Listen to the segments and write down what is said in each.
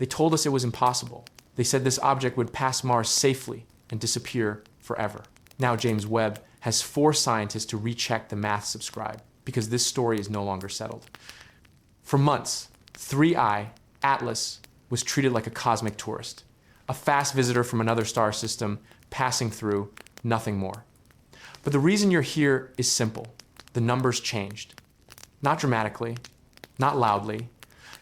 They told us it was impossible. They said this object would pass Mars safely and disappear forever. Now James Webb has forced scientists to recheck the math subscribed because this story is no longer settled. For months, 3I, Atlas, was treated like a cosmic tourist, a fast visitor from another star system passing through, nothing more. But the reason you're here is simple. The numbers changed. Not dramatically, not loudly,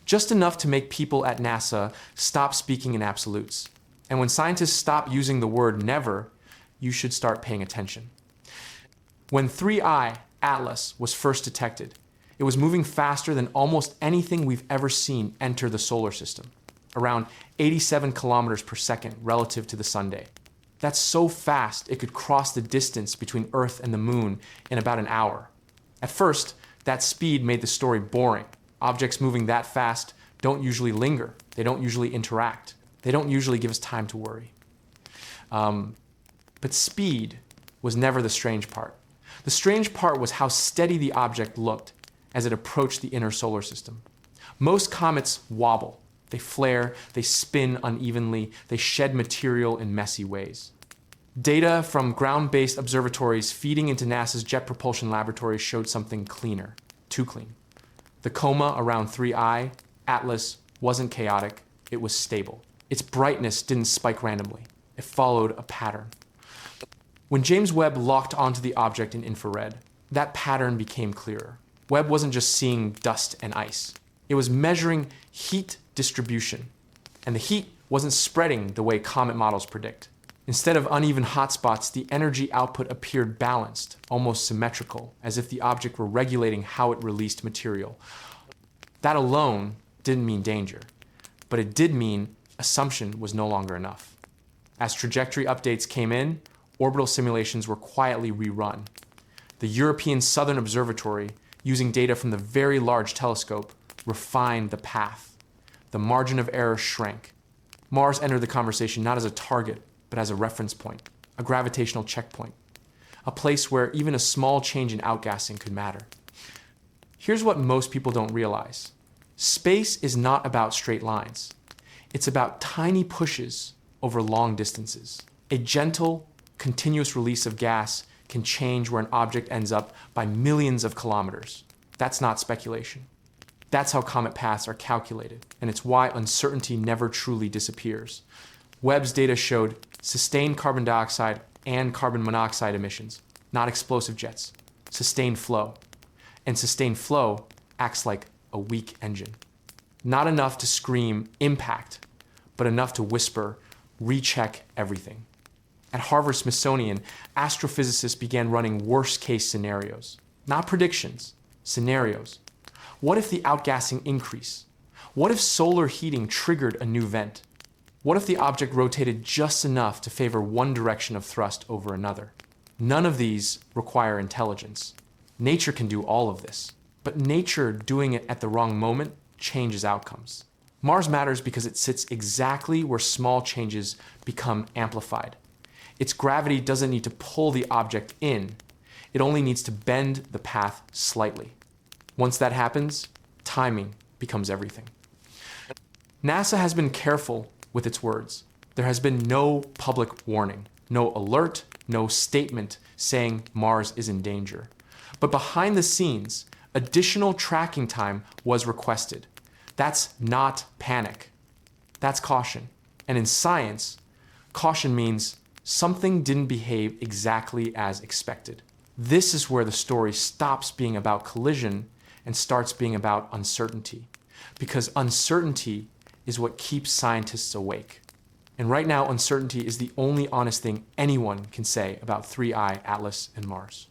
just enough to make people at NASA stop speaking in absolutes. And when scientists stop using the word never, you should start paying attention. When 3I, Atlas, was first detected, it was moving faster than almost anything we've ever seen enter the solar system, around 87 kilometers per second relative to the Sunday. That's so fast it could cross the distance between Earth and the Moon in about an hour. At first, that speed made the story boring. Objects moving that fast don't usually linger. They don't usually interact. They don't usually give us time to worry. But speed was never the strange part. The strange part was how steady the object looked as it approached the inner solar system. Most comets wobble. They flare, they spin unevenly, they shed material in messy ways. Data from ground-based observatories feeding into NASA's Jet Propulsion Laboratories showed something cleaner, too clean. The coma around 3I, Atlas, wasn't chaotic, it was stable. Its brightness didn't spike randomly. It followed a pattern. When James Webb locked onto the object in infrared, that pattern became clearer. Webb wasn't just seeing dust and ice. It was measuring heat distribution. And the heat wasn't spreading the way Comet models predict. Instead of uneven hotspots, the energy output appeared balanced, almost symmetrical, as if the object were regulating how it released material. That alone didn't mean danger, but it did mean assumption was no longer enough. As trajectory updates came in, orbital simulations were quietly rerun. The European Southern Observatory, using data from the Very Large Telescope, refined the path. The margin of error shrank. Mars entered the conversation not as a target, but as a reference point, a gravitational checkpoint, a place where even a small change in outgassing could matter. Here's what most people don't realize. Space is not about straight lines. It's about tiny pushes over long distances. A gentle, continuous release of gas can change where an object ends up by millions of kilometers. That's not speculation. That's how comet paths are calculated, and it's why uncertainty never truly disappears. Webb's data showed sustained carbon dioxide and carbon monoxide emissions, not explosive jets, sustained flow. And sustained flow acts like a weak engine. Not enough to scream impact, but enough to whisper, recheck everything. At Harvard-Smithsonian, astrophysicists began running worst-case scenarios. Not predictions, scenarios. What if the outgassing increased? What if solar heating triggered a new vent? What if the object rotated just enough to favor one direction of thrust over another? None of these require intelligence. Nature can do all of this, but nature doing it at the wrong moment changes outcomes. Mars matters because it sits exactly where small changes become amplified. Its gravity doesn't need to pull the object in. It only needs to bend the path slightly. Once that happens, timing becomes everything. NASA has been careful with its words. There has been no public warning, no alert, no statement saying Mars is in danger. But behind the scenes, additional tracking time was requested. That's not panic. That's caution. And in science, caution means something didn't behave exactly as expected. This is where the story stops being about collision and starts being about uncertainty. Because uncertainty is what keeps scientists awake. And right now, uncertainty is the only honest thing anyone can say about 3I, Atlas, and Mars.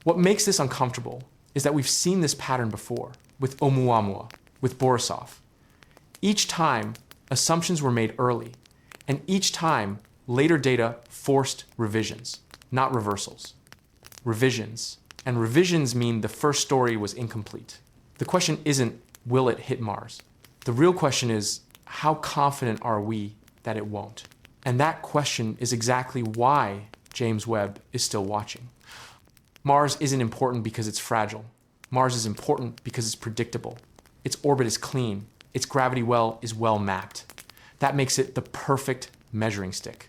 What makes this uncomfortable is that we've seen this pattern before, with Oumuamua, with Borisov. Each time, assumptions were made early, and each time, later data forced revisions, not reversals. Revisions. And revisions mean the first story was incomplete. The question isn't, will it hit Mars? The real question is, how confident are we that it won't? And that question is exactly why James Webb is still watching. Mars isn't important because it's fragile. Mars is important because it's predictable. Its orbit is clean. its gravity well is well mapped. That makes it the perfect measuring stick.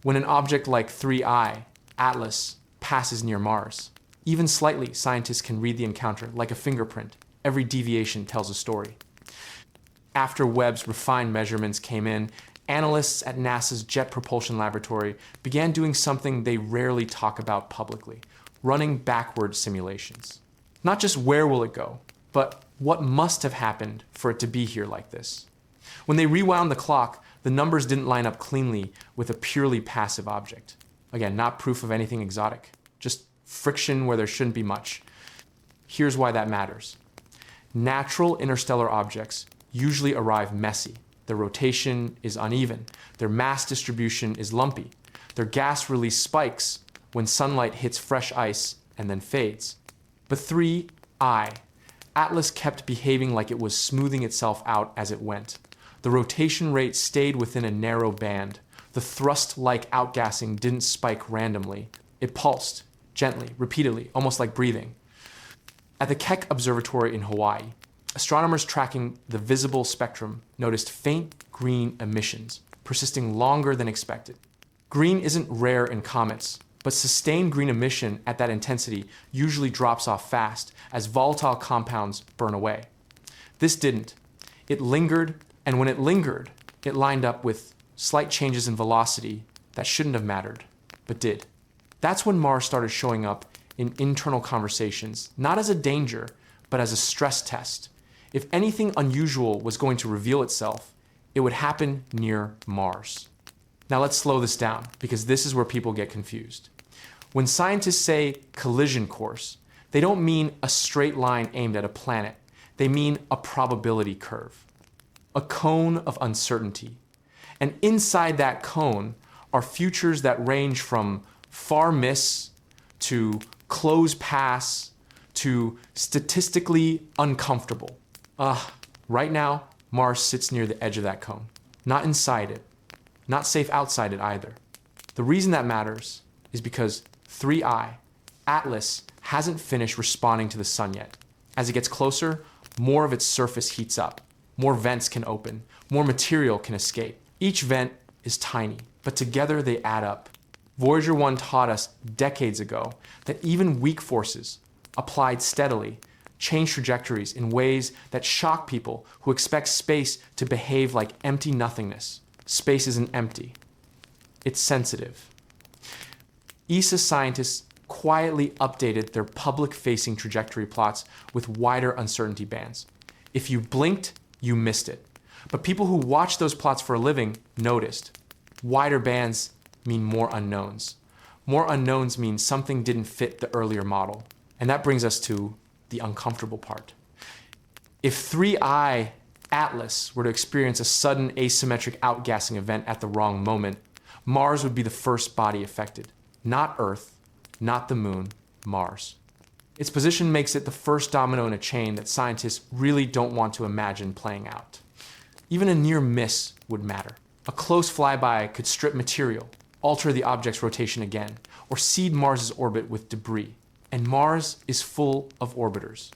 When an object like 3I, Atlas, passes near Mars, even slightly, scientists can read the encounter like a fingerprint. Every deviation tells a story. After Webb's refined measurements came in, analysts at NASA's Jet Propulsion Laboratory began doing something they rarely talk about publicly: running backward simulations. Not just where will it go, but what must have happened for it to be here like this. When they rewound the clock, the numbers didn't line up cleanly with a purely passive object. Again, not proof of anything exotic, just friction where there shouldn't be much. Here's why that matters. Natural interstellar objects usually arrive messy. Their rotation is uneven. Their mass distribution is lumpy. Their gas release spikes when sunlight hits fresh ice and then fades. But 3I, Atlas kept behaving like it was smoothing itself out as it went. The rotation rate stayed within a narrow band. The thrust-like outgassing didn't spike randomly. It pulsed, gently, repeatedly, almost like breathing. At the Keck Observatory in Hawaii, astronomers tracking the visible spectrum noticed faint green emissions, persisting longer than expected. Green isn't rare in comets, but sustained green emission at that intensity usually drops off fast as volatile compounds burn away. This didn't. It lingered, and when it lingered, it lined up with slight changes in velocity that shouldn't have mattered, but did. That's when Mars started showing up in internal conversations, not as a danger, but as a stress test. If anything unusual was going to reveal itself, it would happen near Mars. Now let's slow this down, because this is where people get confused. When scientists say collision course, they don't mean a straight line aimed at a planet. They mean a probability curve, a cone of uncertainty. And inside that cone are futures that range from far miss to close pass to statistically uncomfortable. Right now, Mars sits near the edge of that cone. Not inside it, not safe outside it either. The reason that matters is because 3I, Atlas, hasn't finished responding to the sun yet. As it gets closer, more of its surface heats up. More vents can open. More material can escape. Each vent is tiny, but together they add up. Voyager 1 taught us decades ago that even weak forces, applied steadily, change trajectories in ways that shock people who expect space to behave like empty nothingness. Space isn't empty. It's sensitive. ESA scientists quietly updated their public-facing trajectory plots with wider uncertainty bands. If you blinked, you missed it. But people who watch those plots for a living noticed. Wider bands mean more unknowns. More unknowns mean something didn't fit the earlier model. And that brings us to the uncomfortable part. If 3I Atlas were to experience a sudden asymmetric outgassing event at the wrong moment, Mars would be the first body affected. Not Earth, not the Moon, Mars. Its position makes it the first domino in a chain that scientists really don't want to imagine playing out. Even a near miss would matter. A close flyby could strip material, alter the object's rotation again, or seed Mars's orbit with debris. And Mars is full of orbiters.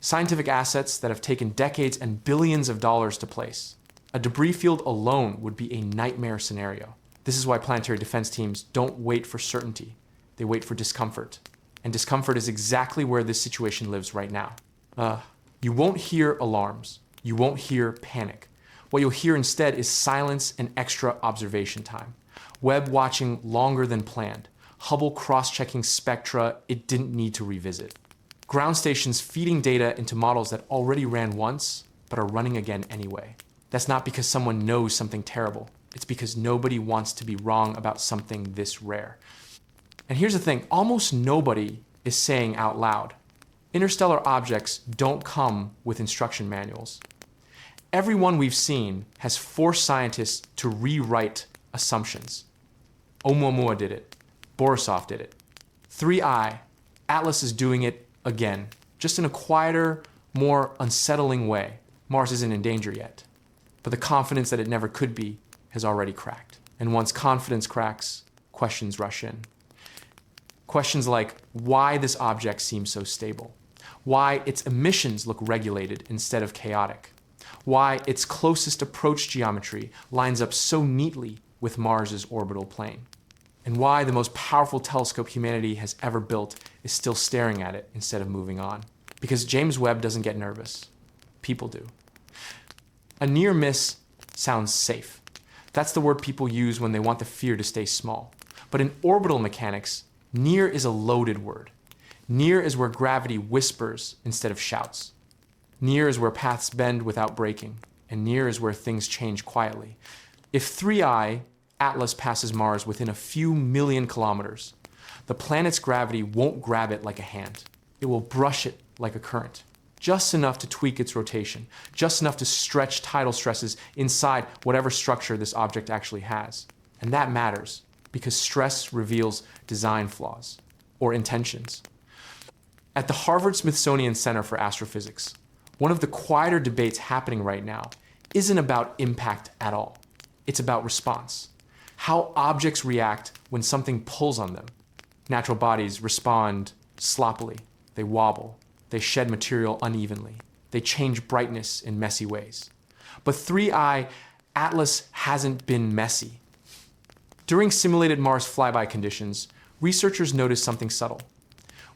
Scientific assets that have taken decades and billions of dollars to place. A debris field alone would be a nightmare scenario. This is why planetary defense teams don't wait for certainty. They wait for discomfort. And discomfort is exactly where this situation lives right now. You won't hear alarms. You won't hear panic. What you'll hear instead is silence and extra observation time. Webb watching longer than planned. Hubble cross-checking spectra it didn't need to revisit. Ground stations feeding data into models that already ran once, but are running again anyway. That's not because someone knows something terrible. It's because nobody wants to be wrong about something this rare. And here's the thing, almost nobody is saying out loud, interstellar objects don't come with instruction manuals. Everyone we've seen has forced scientists to rewrite assumptions. Oumuamua did it. Borisov did it. 3I, Atlas is doing it again, just in a quieter, more unsettling way. Mars isn't in danger yet, but the confidence that it never could be has already cracked. And once confidence cracks, questions rush in. Questions like why this object seems so stable, why its emissions look regulated instead of chaotic, why its closest approach geometry lines up so neatly with Mars's orbital plane, and why the most powerful telescope humanity has ever built is still staring at it instead of moving on. Because James Webb doesn't get nervous. People do. A near miss sounds safe. That's the word people use when they want the fear to stay small. But in orbital mechanics, near is a loaded word. Near is where gravity whispers instead of shouts. Near is where paths bend without breaking, and near is where things change quietly. If 3I, Atlas, passes Mars within a few million kilometers, the planet's gravity won't grab it like a hand. It will brush it like a current, just enough to tweak its rotation, just enough to stretch tidal stresses inside whatever structure this object actually has. And that matters, because stress reveals design flaws, or intentions. At the Harvard-Smithsonian Center for Astrophysics, one of the quieter debates happening right now isn't about impact at all. It's about response. How objects react when something pulls on them. Natural bodies respond sloppily. They wobble. They shed material unevenly. They change brightness in messy ways. But 3I, Atlas hasn't been messy. During simulated Mars flyby conditions, researchers noticed something subtle.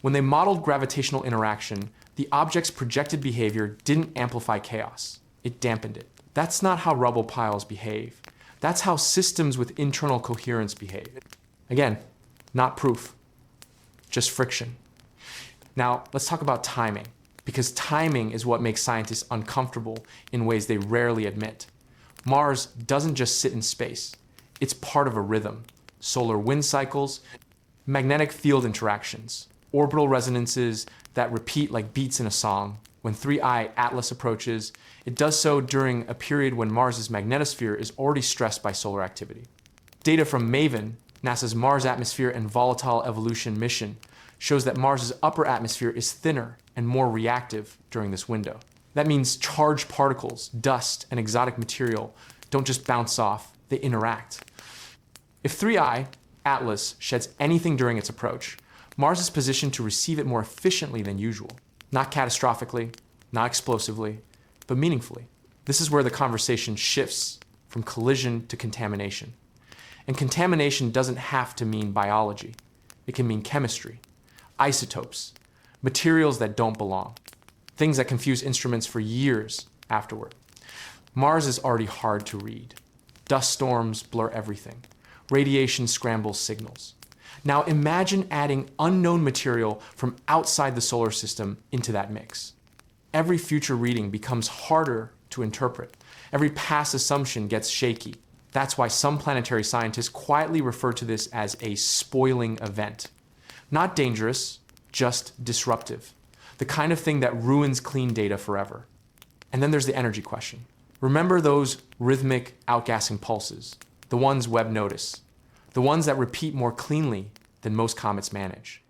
When they modeled gravitational interaction, the object's projected behavior didn't amplify chaos. It dampened it. That's not how rubble piles behave. That's how systems with internal coherence behave. Again, not proof, just friction. Now, let's talk about timing, because timing is what makes scientists uncomfortable in ways they rarely admit. Mars doesn't just sit in space. It's part of a rhythm. Solar wind cycles, magnetic field interactions, orbital resonances that repeat like beats in a song. When 3I Atlas approaches, it does so during a period when Mars's magnetosphere is already stressed by solar activity. Data from MAVEN, NASA's Mars Atmosphere and Volatile Evolution mission, shows that Mars's upper atmosphere is thinner and more reactive during this window. That means charged particles, dust, and exotic material don't just bounce off, they interact. If 3I, Atlas, sheds anything during its approach, Mars is positioned to receive it more efficiently than usual. Not catastrophically, not explosively, but meaningfully. This is where the conversation shifts from collision to contamination. And contamination doesn't have to mean biology. It can mean chemistry, isotopes, materials that don't belong, things that confuse instruments for years afterward. Mars is already hard to read. Dust storms blur everything. Radiation scrambles signals. Now imagine adding unknown material from outside the solar system into that mix. Every future reading becomes harder to interpret. Every past assumption gets shaky. That's why some planetary scientists quietly refer to this as a spoiling event. Not dangerous, just disruptive. The kind of thing that ruins clean data forever. And then there's the energy question. Remember those rhythmic outgassing pulses, the ones Webb noticed, the ones that repeat more cleanly than most comets manage.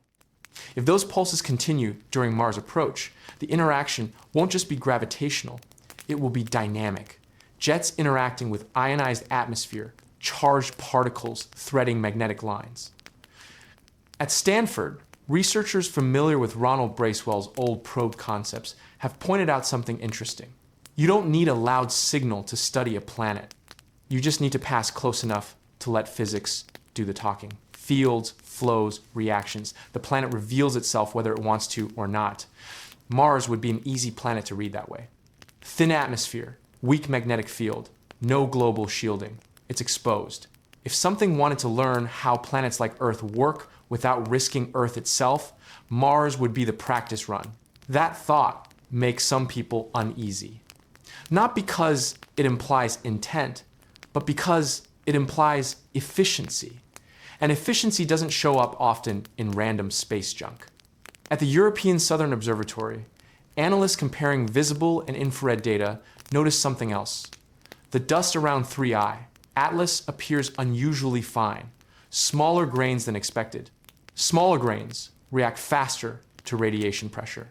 If those pulses continue during Mars approach, the interaction won't just be gravitational, it will be dynamic. Jets interacting with ionized atmosphere, charged particles threading magnetic lines. At Stanford, researchers familiar with Ronald Bracewell's old probe concepts have pointed out something interesting. You don't need a loud signal to study a planet. You just need to pass close enough to let physics do the talking. Fields, flows, reactions. The planet reveals itself whether it wants to or not. Mars would be an easy planet to read that way. Thin atmosphere, weak magnetic field, no global shielding. It's exposed. If something wanted to learn how planets like Earth work without risking Earth itself, Mars would be the practice run. That thought makes some people uneasy. Not because it implies intent, but because it implies efficiency. And efficiency doesn't show up often in random space junk. At the European Southern Observatory, analysts comparing visible and infrared data noticed something else. The dust around 3I, Atlas, appears unusually fine, smaller grains than expected. Smaller grains react faster to radiation pressure.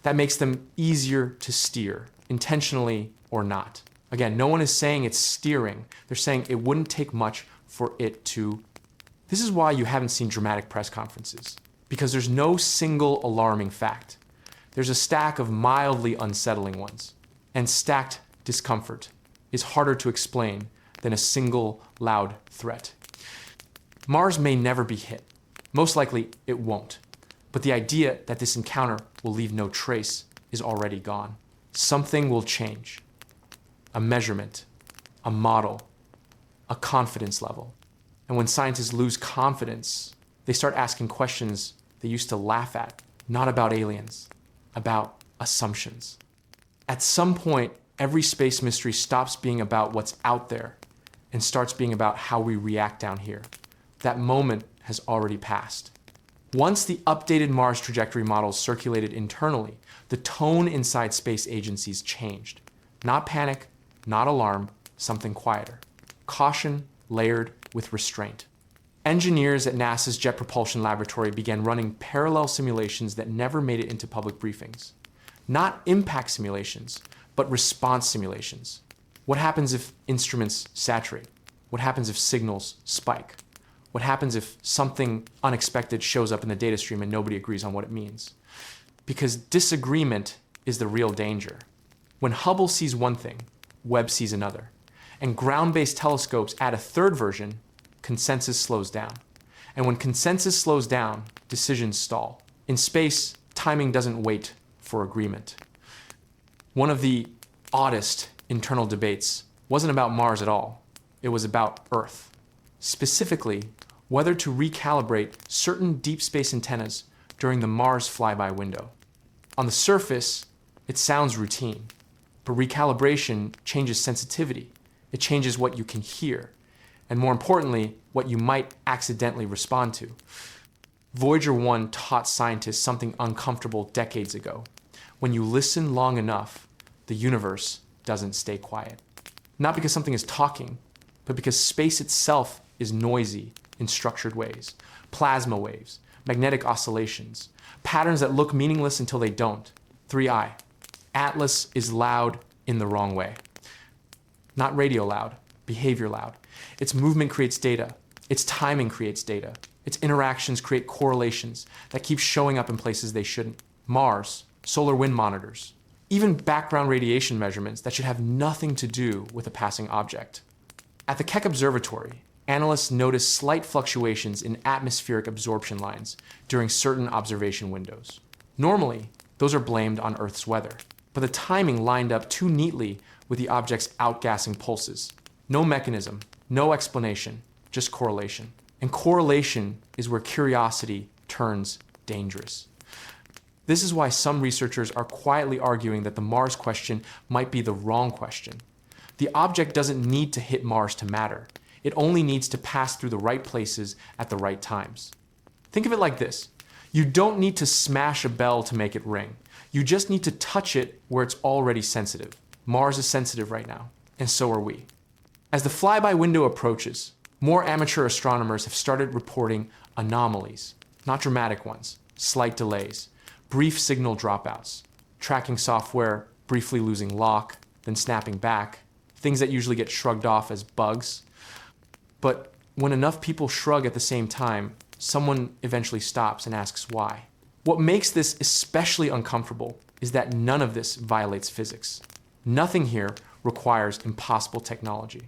That makes them easier to steer, intentionally or not. Again, no one is saying it's steering. They're saying it wouldn't take much for it to. This is why you haven't seen dramatic press conferences, because there's no single alarming fact. There's a stack of mildly unsettling ones and stacked discomfort is harder to explain than a single loud threat. Mars may never be hit. Most likely, it won't. But the idea that this encounter will leave no trace is already gone. Something will change. A measurement, a model, a confidence level. And when scientists lose confidence, they start asking questions they used to laugh at, not about aliens, about assumptions. At some point, every space mystery stops being about what's out there and starts being about how we react down here. That moment has already passed. Once the updated Mars trajectory models circulated internally, the tone inside space agencies changed. Not panic, not alarm, something quieter. Caution layered with restraint. Engineers at NASA's Jet Propulsion Laboratory began running parallel simulations that never made it into public briefings. Not impact simulations, but response simulations. What happens if instruments saturate? What happens if signals spike? What happens if something unexpected shows up in the data stream and nobody agrees on what it means? Because disagreement is the real danger. When Hubble sees one thing, Webb sees another. And ground-based telescopes add a third version, consensus slows down. And when consensus slows down, decisions stall. In space, timing doesn't wait for agreement. One of the oddest internal debates wasn't about Mars at all. It was about Earth. Specifically, whether to recalibrate certain deep space antennas during the Mars flyby window. On the surface, it sounds routine, but recalibration changes sensitivity. It changes what you can hear, and more importantly, what you might accidentally respond to. Voyager 1 taught scientists something uncomfortable decades ago. When you listen long enough, the universe doesn't stay quiet. Not because something is talking, but because space itself is noisy in structured ways. Plasma waves, magnetic oscillations, patterns that look meaningless until they don't. 3I. Atlas is loud in the wrong way. Not radio loud, behavior loud. Its movement creates data. Its timing creates data. Its interactions create correlations that keep showing up in places they shouldn't. Mars, solar wind monitors, even background radiation measurements that should have nothing to do with a passing object. At the Keck Observatory, analysts noticed slight fluctuations in atmospheric absorption lines during certain observation windows. Normally, those are blamed on Earth's weather, but the timing lined up too neatly with the object's outgassing pulses. No mechanism, no explanation, just correlation. And correlation is where curiosity turns dangerous. This is why some researchers are quietly arguing that the Mars question might be the wrong question. The object doesn't need to hit Mars to matter. It only needs to pass through the right places at the right times. Think of it like this. You don't need to smash a bell to make it ring. You just need to touch it where it's already sensitive. Mars is sensitive right now, and so are we. As the flyby window approaches, more amateur astronomers have started reporting anomalies, not dramatic ones, slight delays, brief signal dropouts, tracking software briefly losing lock, then snapping back, things that usually get shrugged off as bugs. But when enough people shrug at the same time, someone eventually stops and asks why. What makes this especially uncomfortable is that none of this violates physics. Nothing here requires impossible technology.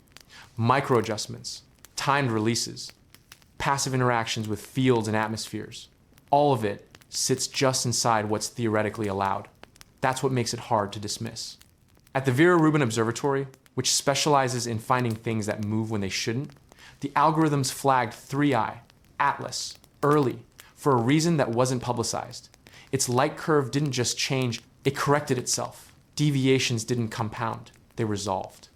Micro adjustments, timed releases, passive interactions with fields and atmospheres. All of it sits just inside what's theoretically allowed. That's what makes it hard to dismiss. At the Vera Rubin Observatory, which specializes in finding things that move when they shouldn't, the algorithms flagged 3I, Atlas, early, for a reason that wasn't publicized. Its light curve didn't just change, it corrected itself. Deviations didn't compound, they resolved.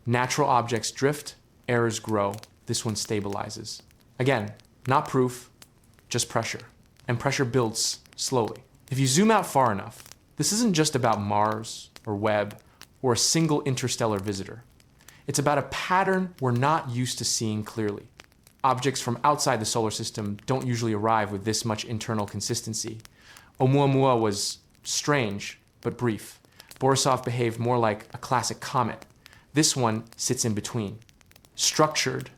Natural objects drift, errors grow, this one stabilizes. Again, not proof, just pressure. And pressure builds slowly. If you zoom out far enough, this isn't just about Mars or Webb or a single interstellar visitor. It's about a pattern we're not used to seeing clearly. Objects from outside the solar system don't usually arrive with this much internal consistency. Oumuamua was strange, but brief. Borisov behaved more like a classic comet. This one sits in between. Structured,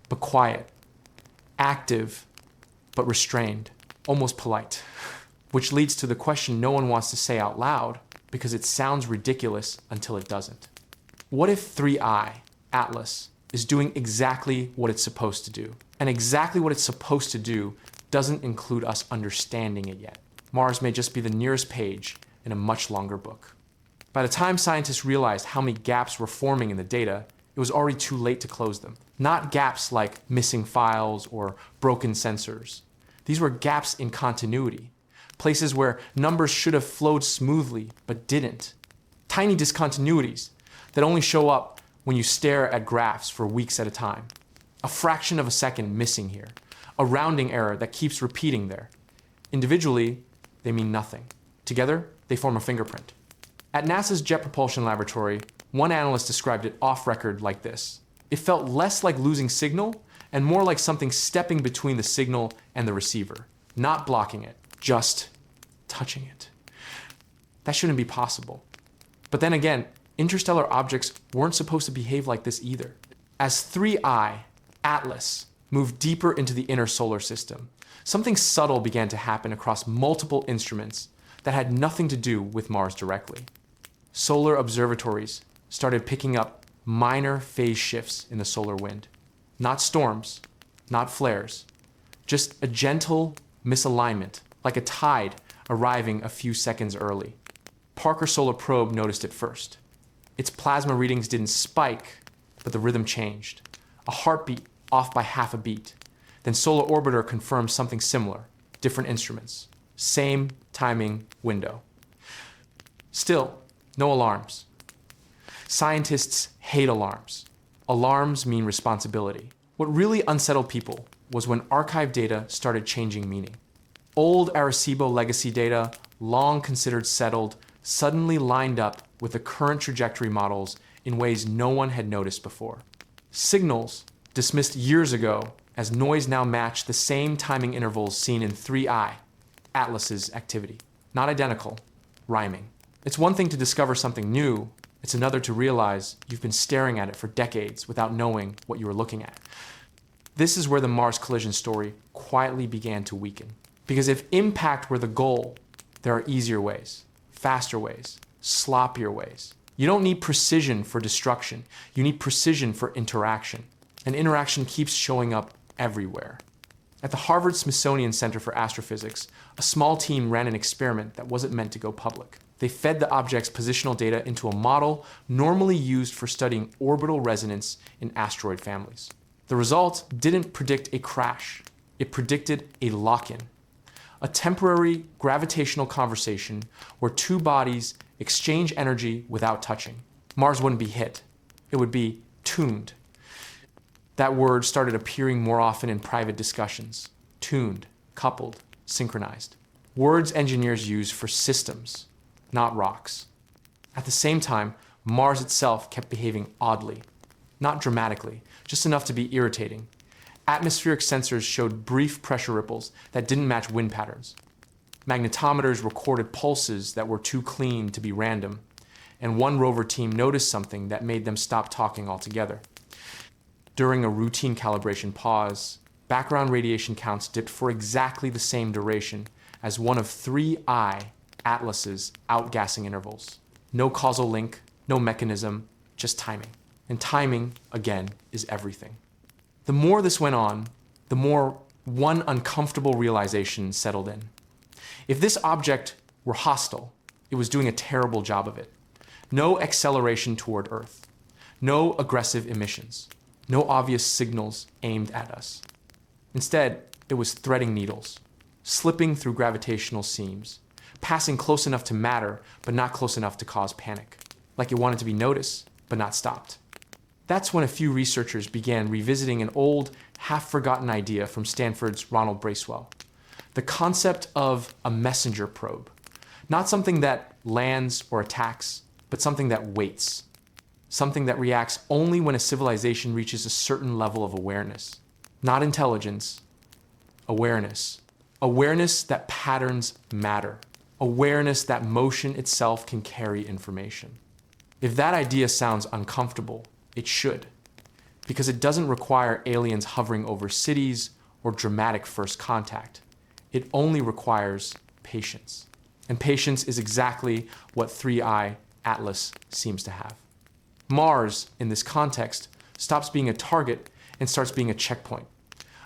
but quiet. Active, but restrained. Almost polite. Which leads to the question no one wants to say out loud, because it sounds ridiculous until it doesn't. What if 3I, Atlas, is doing exactly what it's supposed to do? And exactly what it's supposed to do doesn't include us understanding it yet. Mars may just be the nearest page in a much longer book. By the time scientists realized how many gaps were forming in the data, it was already too late to close them. Not gaps like missing files or broken sensors. These were gaps in continuity, places where numbers should have flowed smoothly but didn't. Tiny discontinuities that only show up when you stare at graphs for weeks at a time. A fraction of a second missing here. A rounding error that keeps repeating there. Individually, they mean nothing. Together, they form a fingerprint. At NASA's Jet Propulsion Laboratory, one analyst described it off record like this. It felt less like losing signal and more like something stepping between the signal and the receiver. Not blocking it, just touching it. That shouldn't be possible. But then again, interstellar objects weren't supposed to behave like this either. As 3I, Atlas, moved deeper into the inner solar system, something subtle began to happen across multiple instruments that had nothing to do with Mars directly. Solar observatories started picking up minor phase shifts in the solar wind. Not storms, not flares, just a gentle misalignment, like a tide arriving a few seconds early. Parker Solar Probe noticed it first. Its plasma readings didn't spike, but the rhythm changed. A heartbeat off by half a beat. Then Solar Orbiter confirmed something similar, different instruments, same timing window. Still, no alarms. Scientists hate alarms. Alarms mean responsibility. What really unsettled people was when archive data started changing meaning. Old Arecibo legacy data, long considered settled, suddenly lined up with the current trajectory models in ways no one had noticed before. Signals, dismissed years ago as noise, now match the same timing intervals seen in 3I, Atlas's activity. Not identical, rhyming. It's one thing to discover something new, it's another to realize you've been staring at it for decades without knowing what you were looking at. This is where the Mars collision story quietly began to weaken. Because if impact were the goal, there are easier ways, faster ways, sloppier ways. You don't need precision for destruction. You need precision for interaction. And interaction keeps showing up everywhere. At the Harvard Smithsonian Center for Astrophysics, a small team ran an experiment that wasn't meant to go public. They fed the object's positional data into a model normally used for studying orbital resonance in asteroid families. The result didn't predict a crash. It predicted a lock-in. A temporary gravitational conversation where two bodies exchange energy without touching. Mars wouldn't be hit. It would be tuned. That word started appearing more often in private discussions. Tuned, coupled, synchronized. Words engineers use for systems, not rocks. At the same time, Mars itself kept behaving oddly. Not dramatically, just enough to be irritating. Atmospheric sensors showed brief pressure ripples that didn't match wind patterns. Magnetometers recorded pulses that were too clean to be random. And one rover team noticed something that made them stop talking altogether. During a routine calibration pause, background radiation counts dipped for exactly the same duration as one of 3I, Atlas's outgassing intervals. No causal link, no mechanism, just timing. And timing, again, is everything. The more this went on, the more one uncomfortable realization settled in. If this object were hostile, it was doing a terrible job of it. No acceleration toward Earth. No aggressive emissions. No obvious signals aimed at us. Instead, it was threading needles, slipping through gravitational seams, passing close enough to matter, but not close enough to cause panic. Like it wanted to be noticed, but not stopped. That's when a few researchers began revisiting an old, half-forgotten idea from Stanford's Ronald Bracewell. The concept of a messenger probe. Not something that lands or attacks, but something that waits. Something that reacts only when a civilization reaches a certain level of awareness. Not intelligence, awareness. Awareness that patterns matter. Awareness that motion itself can carry information. If that idea sounds uncomfortable, it should, because it doesn't require aliens hovering over cities or dramatic first contact. It only requires patience. And patience is exactly what 3I Atlas seems to have. Mars, in this context, stops being a target and starts being a checkpoint,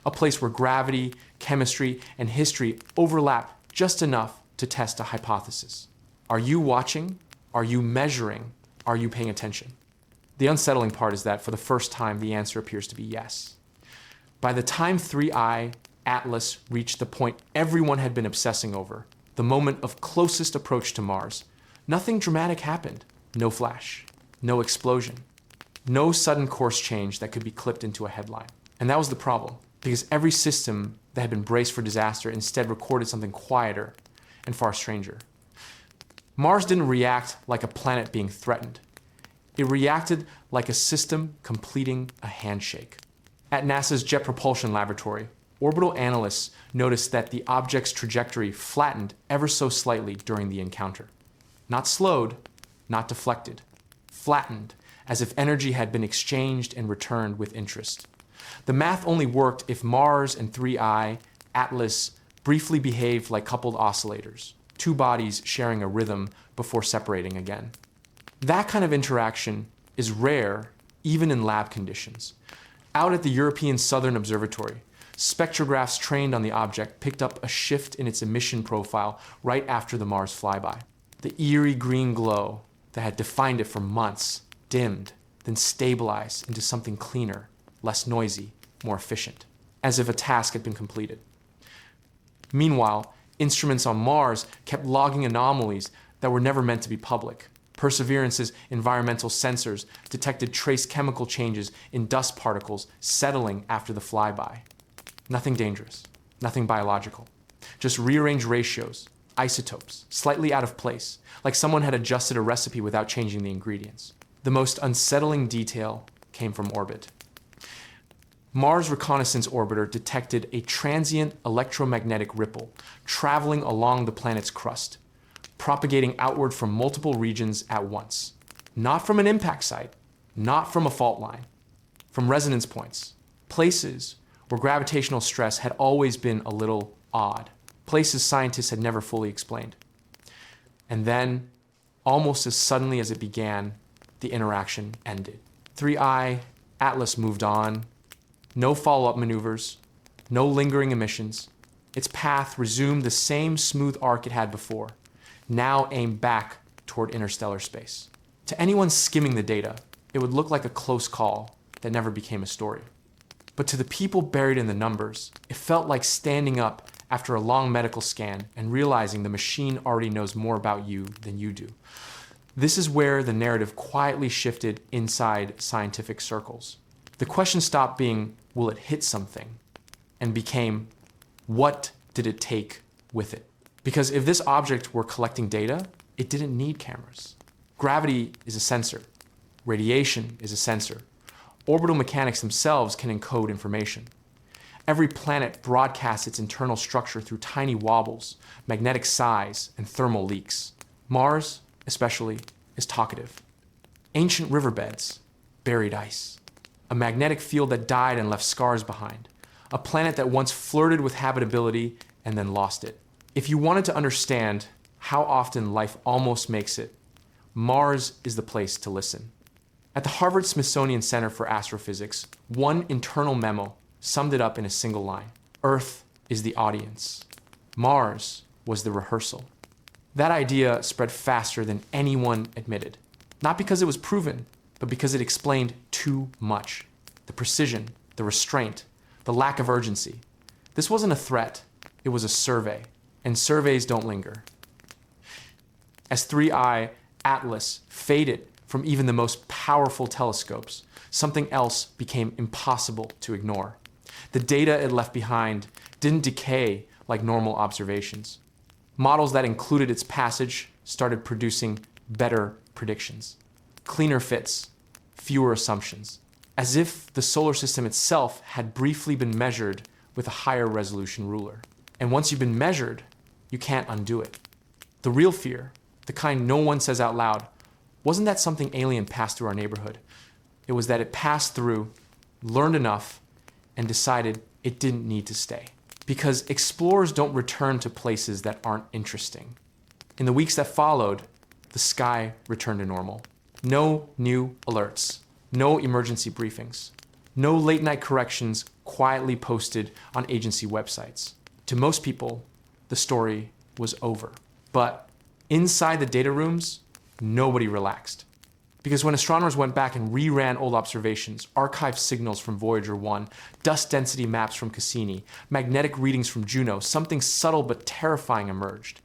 a place where gravity, chemistry, and history overlap just enough to test a hypothesis. Are you watching? Are you measuring? Are you paying attention? The unsettling part is that for the first time, the answer appears to be yes. By the time 3I Atlas reached the point everyone had been obsessing over, the moment of closest approach to Mars, nothing dramatic happened. No flash, no explosion, no sudden course change that could be clipped into a headline. And that was the problem, because every system that had been braced for disaster instead recorded something quieter and far stranger. Mars didn't react like a planet being threatened. It reacted like a system completing a handshake. At NASA's Jet Propulsion Laboratory, orbital analysts noticed that the object's trajectory flattened ever so slightly during the encounter. Not slowed, not deflected, flattened, as if energy had been exchanged and returned with interest. The math only worked if Mars and 3I Atlas briefly behaved like coupled oscillators, two bodies sharing a rhythm before separating again. That kind of interaction is rare even in lab conditions. Out at the European Southern Observatory, spectrographs trained on the object picked up a shift in its emission profile right after the Mars flyby. The eerie green glow that had defined it for months dimmed, then stabilized into something cleaner, less noisy, more efficient, as if a task had been completed. Meanwhile, instruments on Mars kept logging anomalies that were never meant to be public. Perseverance's environmental sensors detected trace chemical changes in dust particles settling after the flyby. Nothing dangerous, nothing biological, just rearranged ratios, isotopes, slightly out of place, like someone had adjusted a recipe without changing the ingredients. The most unsettling detail came from orbit. Mars Reconnaissance Orbiter detected a transient electromagnetic ripple traveling along the planet's crust, propagating outward from multiple regions at once. Not from an impact site, not from a fault line, from resonance points, places where gravitational stress had always been a little odd, places scientists had never fully explained. And then, almost as suddenly as it began, the interaction ended. 3I Atlas moved on. No follow-up maneuvers, no lingering emissions. Its path resumed the same smooth arc it had before, now aimed back toward interstellar space. To anyone skimming the data, it would look like a close call that never became a story. But to the people buried in the numbers, it felt like standing up after a long medical scan and realizing the machine already knows more about you than you do. This is where the narrative quietly shifted inside scientific circles. The question stopped being, will it hit something? And became, what did it take with it? Because if this object were collecting data, it didn't need cameras. Gravity is a sensor. Radiation is a sensor. Orbital mechanics themselves can encode information. Every planet broadcasts its internal structure through tiny wobbles, magnetic size, and thermal leaks. Mars, especially, is talkative. Ancient riverbeds, buried ice. A magnetic field that died and left scars behind. A planet that once flirted with habitability and then lost it. If you wanted to understand how often life almost makes it, Mars is the place to listen. At the Harvard-Smithsonian Center for Astrophysics, one internal memo summed it up in a single line. Earth is the audience. Mars was the rehearsal. That idea spread faster than anyone admitted. Not because it was proven, but because it explained too much. The precision, the restraint, the lack of urgency. This wasn't a threat, it was a survey, and surveys don't linger. As 3I Atlas faded from even the most powerful telescopes, something else became impossible to ignore. The data it left behind didn't decay like normal observations. Models that included its passage started producing better predictions, cleaner fits, fewer assumptions, as if the solar system itself had briefly been measured with a higher resolution ruler. And once you've been measured, you can't undo it. The real fear, the kind no one says out loud, wasn't that something alien passed through our neighborhood. It was that it passed through, learned enough, and decided it didn't need to stay. Because explorers don't return to places that aren't interesting. In the weeks that followed, the sky returned to normal. No new alerts, no emergency briefings, no late-night corrections quietly posted on agency websites. To most people, the story was over. But inside the data rooms, nobody relaxed. Because when astronomers went back and reran old observations, archived signals from Voyager 1, dust density maps from Cassini, magnetic readings from Juno, something subtle but terrifying emerged.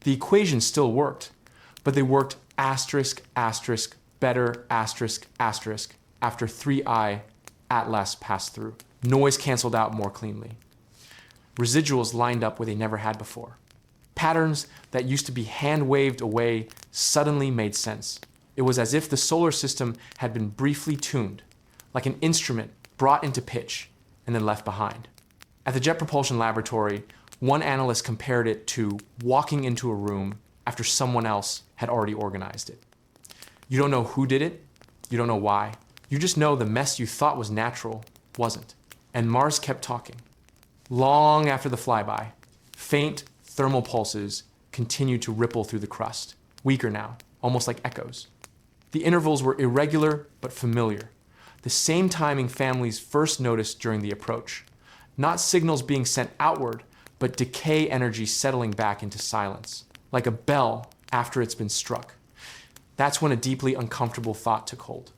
The equations still worked, but they worked asterisk, asterisk, better, asterisk, asterisk, after 3I Atlas passed through. Noise canceled out more cleanly. Residuals lined up where they never had before. Patterns that used to be hand-waved away suddenly made sense. It was as if the solar system had been briefly tuned, like an instrument brought into pitch and then left behind. At the Jet Propulsion Laboratory, one analyst compared it to walking into a room after someone else had already organized it. You don't know who did it, you don't know why. You just know the mess you thought was natural wasn't. And Mars kept talking. Long after the flyby, faint thermal pulses continued to ripple through the crust, weaker now, almost like echoes. The intervals were irregular but familiar, the same timing families first noticed during the approach. Not signals being sent outward, but decay energy settling back into silence, like a bell after it's been struck. That's when a deeply uncomfortable thought took hold.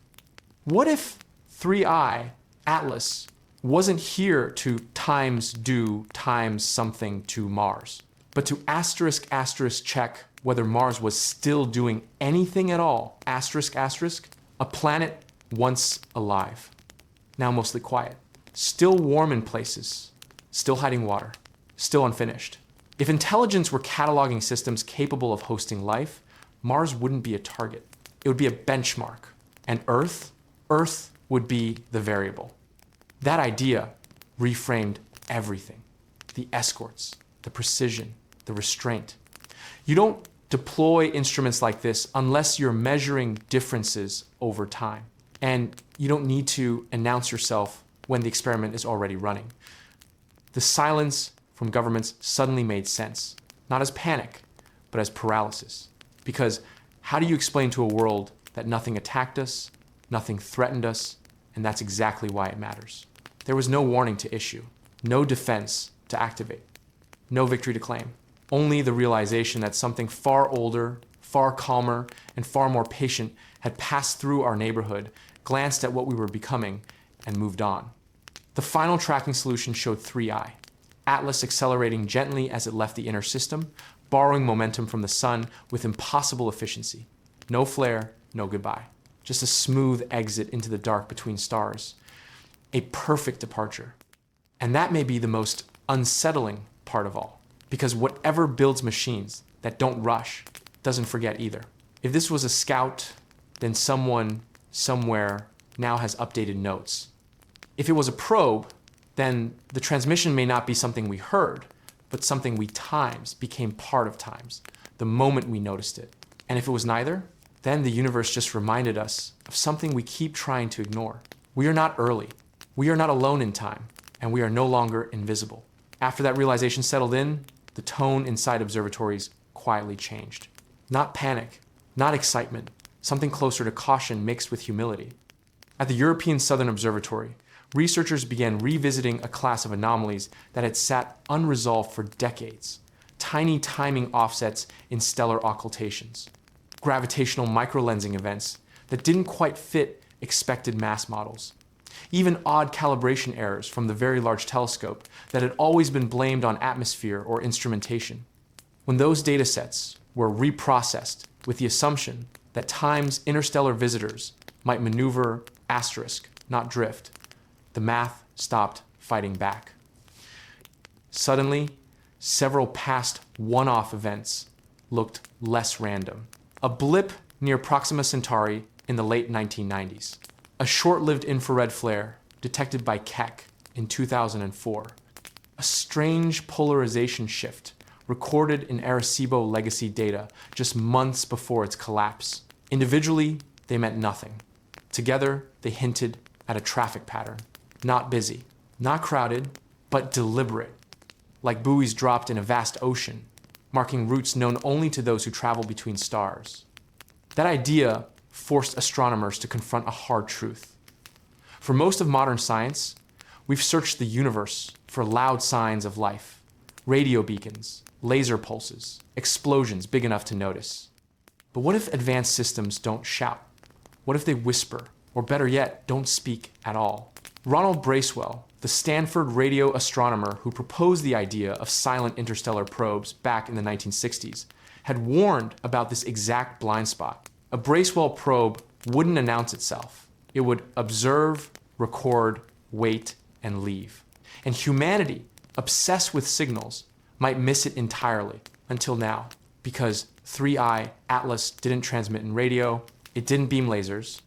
What if 3I, Atlas, wasn't here to times do times something to Mars, but to asterisk asterisk check whether Mars was still doing anything at all, asterisk asterisk, a planet once alive, now mostly quiet, still warm in places, still hiding water, still unfinished. If intelligence were cataloging systems capable of hosting life, Mars wouldn't be a target. It would be a benchmark. And Earth would be the variable. That idea reframed everything. The escorts, the precision, the restraint. You don't deploy instruments like this unless you're measuring differences over time. And you don't need to announce yourself when the experiment is already running. The silence from governments suddenly made sense, not as panic, but as paralysis. Because how do you explain to a world that nothing attacked us, nothing threatened us, and that's exactly why it matters? There was no warning to issue, no defense to activate, no victory to claim. Only the realization that something far older, far calmer, and far more patient had passed through our neighborhood, glanced at what we were becoming, and moved on. The final tracking solution showed 3I, Atlas accelerating gently as it left the inner system, borrowing momentum from the sun with impossible efficiency. No flare, no goodbye. Just a smooth exit into the dark between stars. A perfect departure. And that may be the most unsettling part of all. Because whatever builds machines that don't rush doesn't forget either. If this was a scout, then someone, somewhere, now has updated notes. If it was a probe, then the transmission may not be something we heard, but something we times, became part of times, the moment we noticed it. And if it was neither, then the universe just reminded us of something we keep trying to ignore. We are not early. We are not alone in time, and we are no longer invisible. After that realization settled in, the tone inside observatories quietly changed. Not panic, not excitement, something closer to caution mixed with humility. At the European Southern Observatory, researchers began revisiting a class of anomalies that had sat unresolved for decades. Tiny timing offsets in stellar occultations. Gravitational microlensing events that didn't quite fit expected mass models. Even odd calibration errors from the Very Large Telescope that had always been blamed on atmosphere or instrumentation. When those datasets were reprocessed with the assumption that time's interstellar visitors might maneuver asterisk, not drift, the math stopped fighting back. Suddenly, several past one-off events looked less random. A blip near Proxima Centauri in the late 1990s. A short-lived infrared flare detected by Keck in 2004. A strange polarization shift recorded in Arecibo legacy data just months before its collapse. Individually, they meant nothing. Together, they hinted at a traffic pattern. Not busy, not crowded, but deliberate. Like buoys dropped in a vast ocean, marking routes known only to those who travel between stars. That idea forced astronomers to confront a hard truth. For most of modern science, we've searched the universe for loud signs of life, radio beacons, laser pulses, explosions big enough to notice. But what if advanced systems don't shout? What if they whisper, or better yet, don't speak at all? Ronald Bracewell, the Stanford radio astronomer who proposed the idea of silent interstellar probes back in the 1960s, had warned about this exact blind spot. A Bracewell probe wouldn't announce itself. It would observe, record, wait, and leave. And humanity, obsessed with signals, might miss it entirely until now, because 3I Atlas didn't transmit in radio, it didn't beam lasers,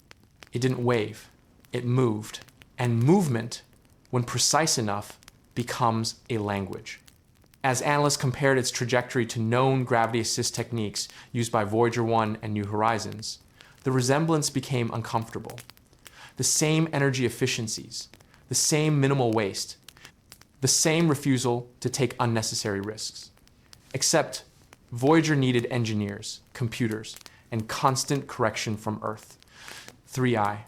it didn't wave, it moved. And movement, when precise enough, becomes a language. As analysts compared its trajectory to known gravity assist techniques used by Voyager 1 and New Horizons, the resemblance became uncomfortable. The same energy efficiencies, the same minimal waste, the same refusal to take unnecessary risks. Except Voyager needed engineers, computers, and constant correction from Earth. 3I.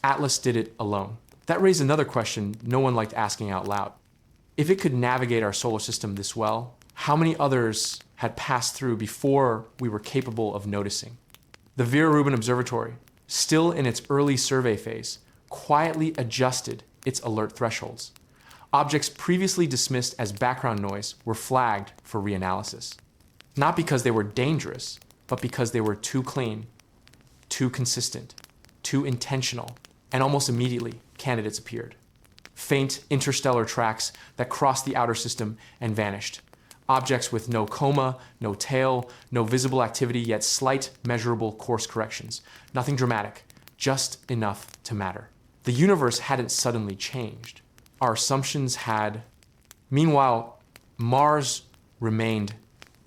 Atlas did it alone. That raised another question no one liked asking out loud. If it could navigate our solar system this well, how many others had passed through before we were capable of noticing? The Vera Rubin Observatory, still in its early survey phase, quietly adjusted its alert thresholds. Objects previously dismissed as background noise were flagged for reanalysis. Not because they were dangerous, but because they were too clean, too consistent, too intentional, and almost immediately candidates appeared. Faint interstellar tracks that crossed the outer system and vanished. Objects with no coma, no tail, no visible activity, yet slight measurable course corrections. Nothing dramatic, just enough to matter. The universe hadn't suddenly changed. Our assumptions had. Meanwhile, Mars remained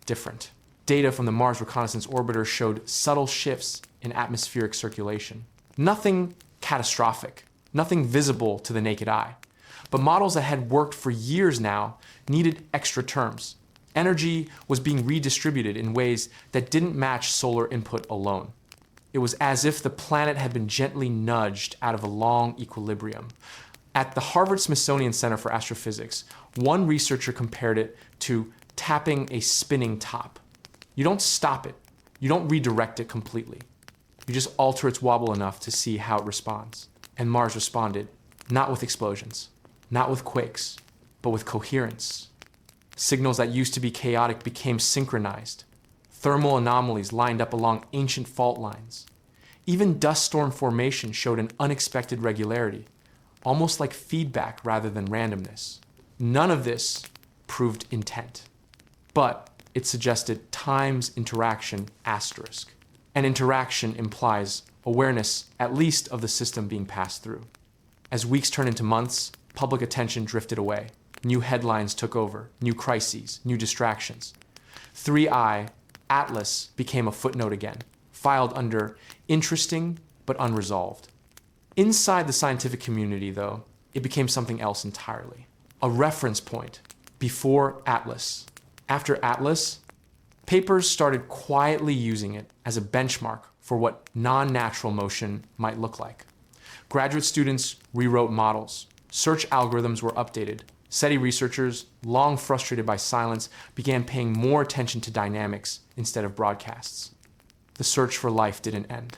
different. Data from the Mars Reconnaissance Orbiter showed subtle shifts in atmospheric circulation. Nothing catastrophic, nothing visible to the naked eye. But models that had worked for years now needed extra terms. Energy was being redistributed in ways that didn't match solar input alone. It was as if the planet had been gently nudged out of a long equilibrium. At the Harvard-Smithsonian Center for Astrophysics, one researcher compared it to tapping a spinning top. You don't stop it. You don't redirect it completely. You just alter its wobble enough to see how it responds. And Mars responded, not with explosions, not with quakes, but with coherence. Signals that used to be chaotic became synchronized. Thermal anomalies lined up along ancient fault lines. Even dust storm formation showed an unexpected regularity, almost like feedback rather than randomness. None of this proved intent, but it suggested time's interaction asterisk. An interaction implies awareness, at least, of the system being passed through. As weeks turned into months, public attention drifted away. New headlines took over, new crises, new distractions. 3I Atlas became a footnote again, filed under interesting but unresolved. Inside the scientific community, though, it became something else entirely. A reference point before Atlas. After Atlas, papers started quietly using it as a benchmark for what non-natural motion might look like. Graduate students rewrote models. Search algorithms were updated. SETI researchers, long frustrated by silence, began paying more attention to dynamics instead of broadcasts. The search for life didn't end.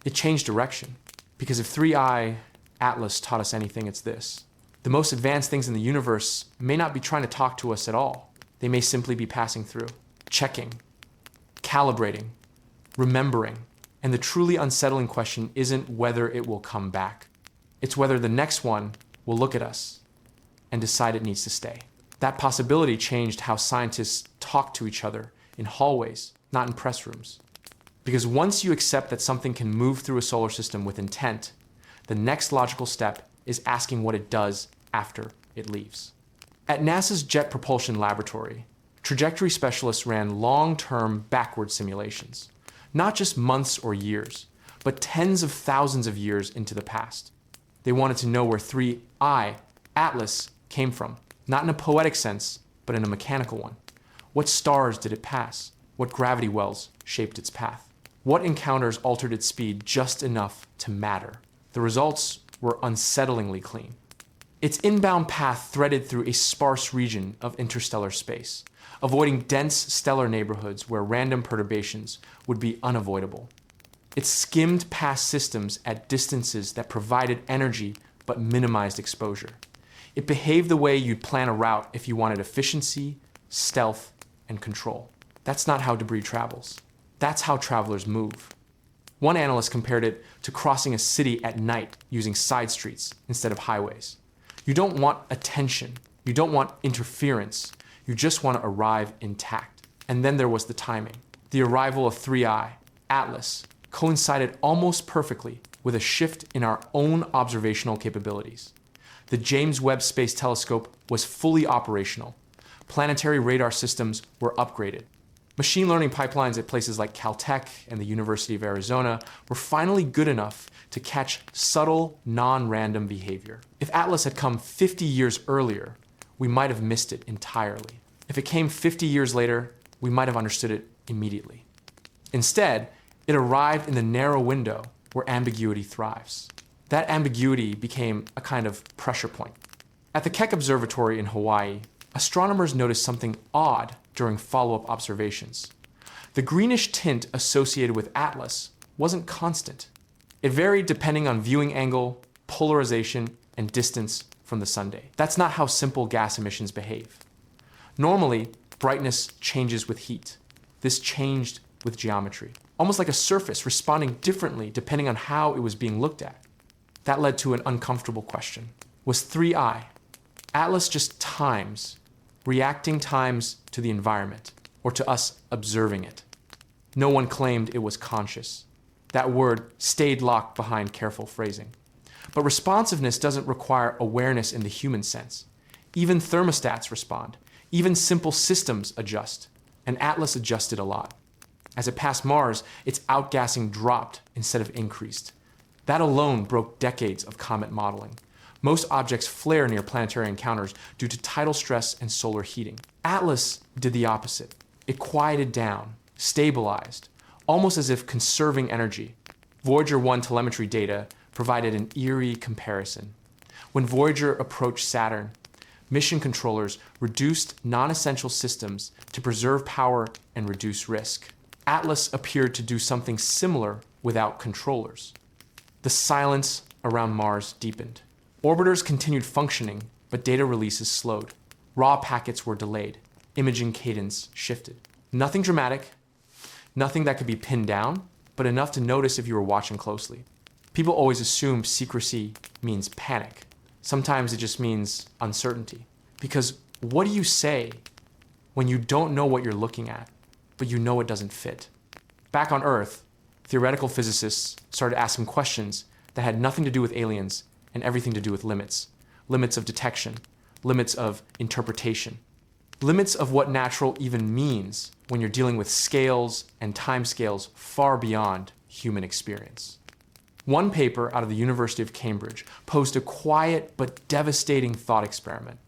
It changed direction, because if 3I Atlas taught us anything, it's this. The most advanced things in the universe may not be trying to talk to us at all. They may simply be passing through, checking, calibrating, remembering. And the truly unsettling question isn't whether it will come back. It's whether the next one will look at us and decide it needs to stay. That possibility changed how scientists talk to each other in hallways, not in press rooms. Because once you accept that something can move through a solar system with intent, the next logical step is asking what it does after it leaves. At NASA's Jet Propulsion Laboratory, trajectory specialists ran long-term backward simulations, not just months or years, but tens of thousands of years into the past. They wanted to know where 3I Atlas came from, not in a poetic sense, but in a mechanical one. What stars did it pass? What gravity wells shaped its path? What encounters altered its speed just enough to matter? The results were unsettlingly clean. Its inbound path threaded through a sparse region of interstellar space, avoiding dense stellar neighborhoods where random perturbations would be unavoidable. It skimmed past systems at distances that provided energy but minimized exposure. It behaved the way you'd plan a route if you wanted efficiency, stealth, and control. That's not how debris travels. That's how travelers move. One analyst compared it to crossing a city at night using side streets instead of highways. You don't want attention. You don't want interference. You just want to arrive intact. And then there was the timing. The arrival of 3I, Atlas, coincided almost perfectly with a shift in our own observational capabilities. The James Webb Space Telescope was fully operational. Planetary radar systems were upgraded. Machine learning pipelines at places like Caltech and the University of Arizona were finally good enough to catch subtle, non-random behavior. If Atlas had come 50 years earlier, we might have missed it entirely. If it came 50 years later, we might have understood it immediately. Instead, it arrived in the narrow window where ambiguity thrives. That ambiguity became a kind of pressure point. At the Keck Observatory in Hawaii, astronomers noticed something odd during follow-up observations. The greenish tint associated with Atlas wasn't constant. It varied depending on viewing angle, polarization, and distance from the sunday. That's not how simple gas emissions behave. Normally, brightness changes with heat. This changed with geometry, almost like a surface responding differently depending on how it was being looked at. That led to an uncomfortable question. Was 3I, Atlas just times, reacting times to the environment, or to us observing it? No one claimed it was conscious. That word stayed locked behind careful phrasing. But responsiveness doesn't require awareness in the human sense. Even thermostats respond. Even simple systems adjust. And Atlas adjusted a lot. As it passed Mars, its outgassing dropped instead of increased. That alone broke decades of comet modeling. Most objects flare near planetary encounters due to tidal stress and solar heating. Atlas did the opposite. It quieted down, stabilized, almost as if conserving energy. Voyager 1 telemetry data provided an eerie comparison. When Voyager approached Saturn, mission controllers reduced non-essential systems to preserve power and reduce risk. Atlas appeared to do something similar without controllers. The silence around Mars deepened. Orbiters continued functioning, but data releases slowed. Raw packets were delayed. Imaging cadence shifted. Nothing dramatic, nothing that could be pinned down, but enough to notice if you were watching closely. People always assume secrecy means panic. Sometimes it just means uncertainty. Because what do you say when you don't know what you're looking at, but you know it doesn't fit? Back on Earth, theoretical physicists started asking questions that had nothing to do with aliens and everything to do with limits. Limits of detection, limits of interpretation, limits of what natural even means when you're dealing with scales and timescales far beyond human experience. One paper out of the University of Cambridge posed a quiet but devastating thought experiment.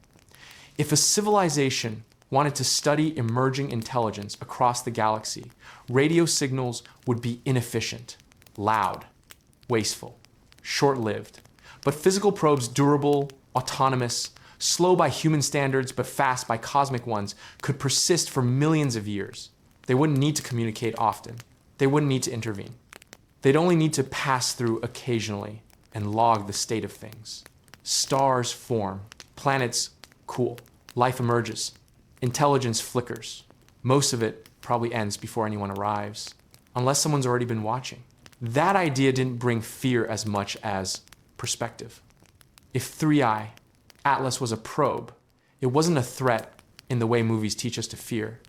If a civilization wanted to study emerging intelligence across the galaxy, radio signals would be inefficient, loud, wasteful, short-lived. But physical probes, durable, autonomous, slow by human standards but fast by cosmic ones, could persist for millions of years. They wouldn't need to communicate often. They wouldn't need to intervene. They'd only need to pass through occasionally and log the state of things. Stars form, planets cool, life emerges, intelligence flickers. Most of it probably ends before anyone arrives, unless someone's already been watching. That idea didn't bring fear as much as perspective. If 3I, Atlas, was a probe, it wasn't a threat in the way movies teach us to fear.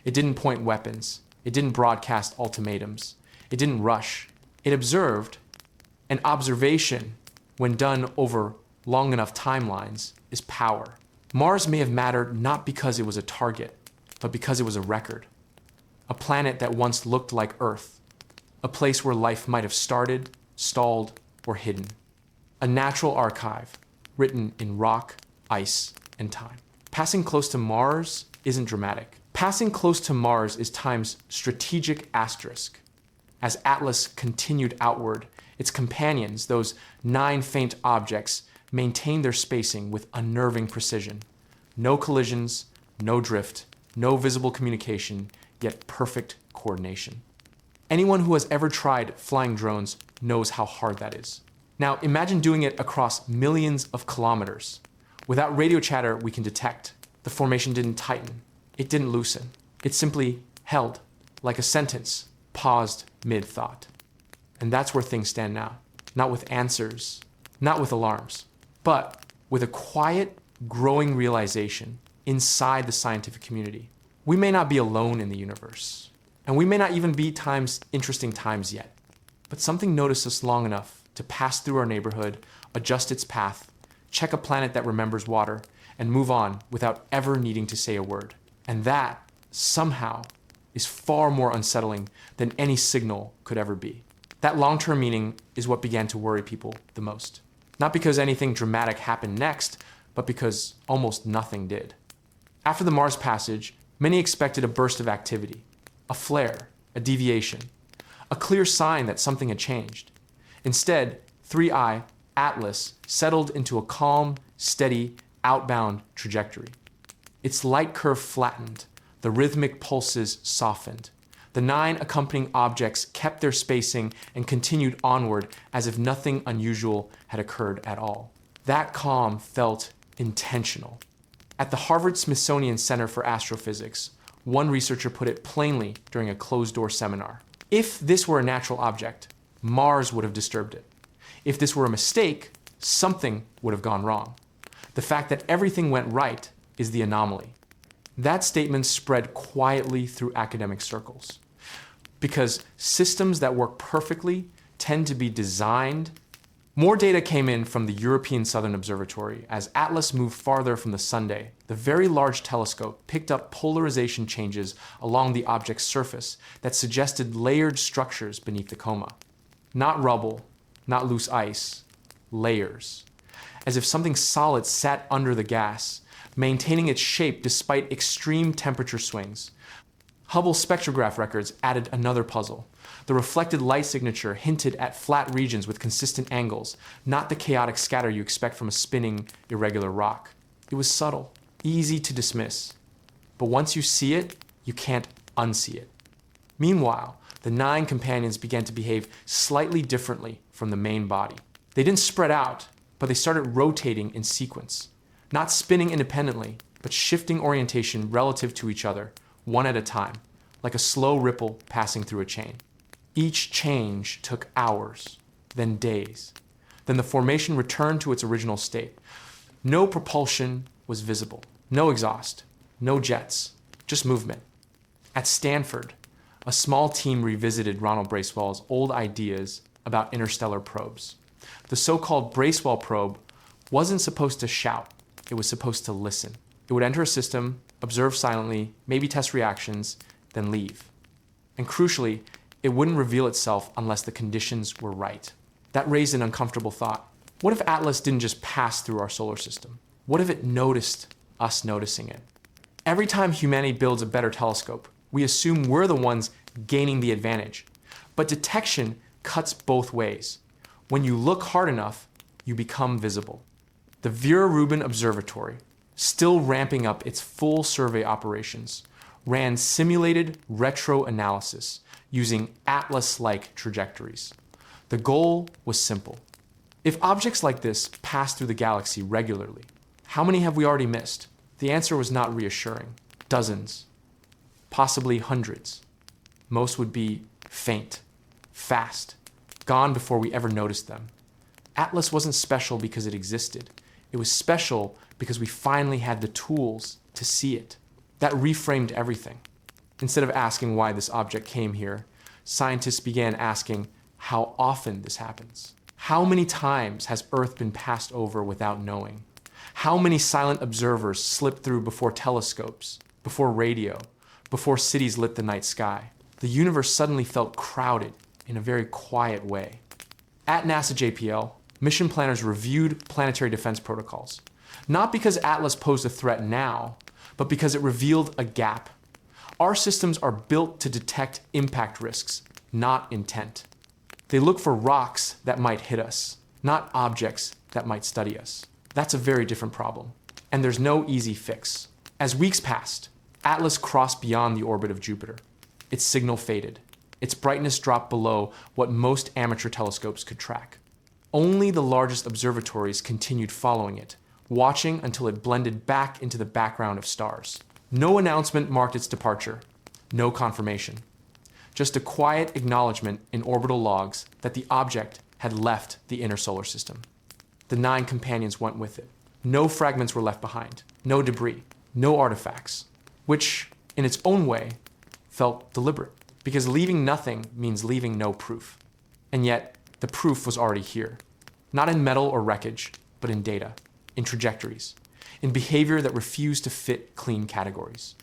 It didn't point weapons. It didn't broadcast ultimatums. It didn't rush. It observed. And observation, when done over long enough timelines, is power. Mars may have mattered not because it was a target, but because it was a record. A planet that once looked like Earth. A place where life might have started, stalled, or hidden. A natural archive written in rock, ice, and time. Passing close to Mars isn't dramatic. Passing close to Mars is time's strategic asterisk. As Atlas continued outward, its companions, those 9 faint objects, maintained their spacing with unnerving precision. No collisions, no drift, no visible communication, yet perfect coordination. Anyone who has ever tried flying drones knows how hard that is. Now imagine doing it across millions of kilometers. Without radio chatter we can detect. The formation didn't tighten. It didn't loosen. It simply held, like a sentence, paused mid-thought. And that's where things stand now. Not with answers, not with alarms, but with a quiet, growing realization inside the scientific community. We may not be alone in the universe, and we may not even be time's interesting times yet, but something noticed us long enough to pass through our neighborhood, adjust its path, check a planet that remembers water, and move on without ever needing to say a word. And that, somehow, is far more unsettling than any signal could ever be. That long-term meaning is what began to worry people the most. Not because anything dramatic happened next, but because almost nothing did. After the Mars passage, many expected a burst of activity, a flare, a deviation, a clear sign that something had changed. Instead, 3I, Atlas, settled into a calm, steady, outbound trajectory. Its light curve flattened, the rhythmic pulses softened. The 9 accompanying objects kept their spacing and continued onward as if nothing unusual had occurred at all. That calm felt intentional. At the Harvard-Smithsonian Center for Astrophysics, one researcher put it plainly during a closed-door seminar. If this were a natural object, Mars would have disturbed it. If this were a mistake, something would have gone wrong. The fact that everything went right is the anomaly. That statement spread quietly through academic circles, because systems that work perfectly tend to be designed. More data came in from the European Southern Observatory. As Atlas moved farther from the Sunday, the Very Large Telescope picked up polarization changes along the object's surface that suggested layered structures beneath the coma. Not rubble, not loose ice, layers. As if something solid sat under the gas, maintaining its shape despite extreme temperature swings. Hubble spectrograph records added another puzzle. The reflected light signature hinted at flat regions with consistent angles, not the chaotic scatter you expect from a spinning, irregular rock. It was subtle, easy to dismiss. But once you see it, you can't unsee it. Meanwhile, the 9 companions began to behave slightly differently from the main body. They didn't spread out, but they started rotating in sequence. Not spinning independently, but shifting orientation relative to each other, one at a time, like a slow ripple passing through a chain. Each change took hours, then days. Then the formation returned to its original state. No propulsion was visible, no exhaust, no jets, just movement. At Stanford, a small team revisited Ronald Bracewell's old ideas about interstellar probes. The so-called Bracewell probe wasn't supposed to shout. It was supposed to listen. It would enter a system, observe silently, maybe test reactions, then leave. And crucially, it wouldn't reveal itself unless the conditions were right. That raised an uncomfortable thought. What if Atlas didn't just pass through our solar system? What if it noticed us noticing it? Every time humanity builds a better telescope, we assume we're the ones gaining the advantage. But detection cuts both ways. When you look hard enough, you become visible. The Vera Rubin Observatory, still ramping up its full survey operations, ran simulated retro-analysis using Atlas-like trajectories. The goal was simple. If objects like this pass through the galaxy regularly, how many have we already missed? The answer was not reassuring. Dozens, possibly hundreds. Most would be faint, fast, gone before we ever noticed them. Atlas wasn't special because it existed. It was special because we finally had the tools to see it. That reframed everything. Instead of asking why this object came here, scientists began asking how often this happens. How many times has Earth been passed over without knowing? How many silent observers slipped through before telescopes, before radio, before cities lit the night sky? The universe suddenly felt crowded in a very quiet way. At NASA JPL, mission planners reviewed planetary defense protocols. Not because Atlas posed a threat now, but because it revealed a gap. Our systems are built to detect impact risks, not intent. They look for rocks that might hit us, not objects that might study us. That's a very different problem, and there's no easy fix. As weeks passed, Atlas crossed beyond the orbit of Jupiter. Its signal faded. Its brightness dropped below what most amateur telescopes could track. Only the largest observatories continued following it, watching until it blended back into the background of stars. No announcement marked its departure, no confirmation. Just a quiet acknowledgement in orbital logs that the object had left the inner solar system. The 9 companions went with it. No fragments were left behind, no debris, no artifacts, which, in its own way, felt deliberate, because leaving nothing means leaving no proof. And yet, the proof was already here. Not in metal or wreckage, but in data, in trajectories, in behavior that refused to fit clean categories.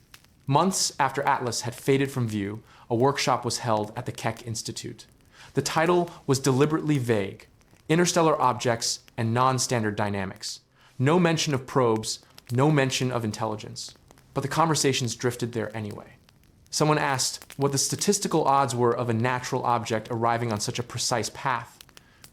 Months after Atlas had faded from view, a workshop was held at the Keck Institute. The title was deliberately vague: Interstellar Objects and Non-Standard Dynamics. No mention of probes, no mention of intelligence. But the conversations drifted there anyway. Someone asked what the statistical odds were of a natural object arriving on such a precise path,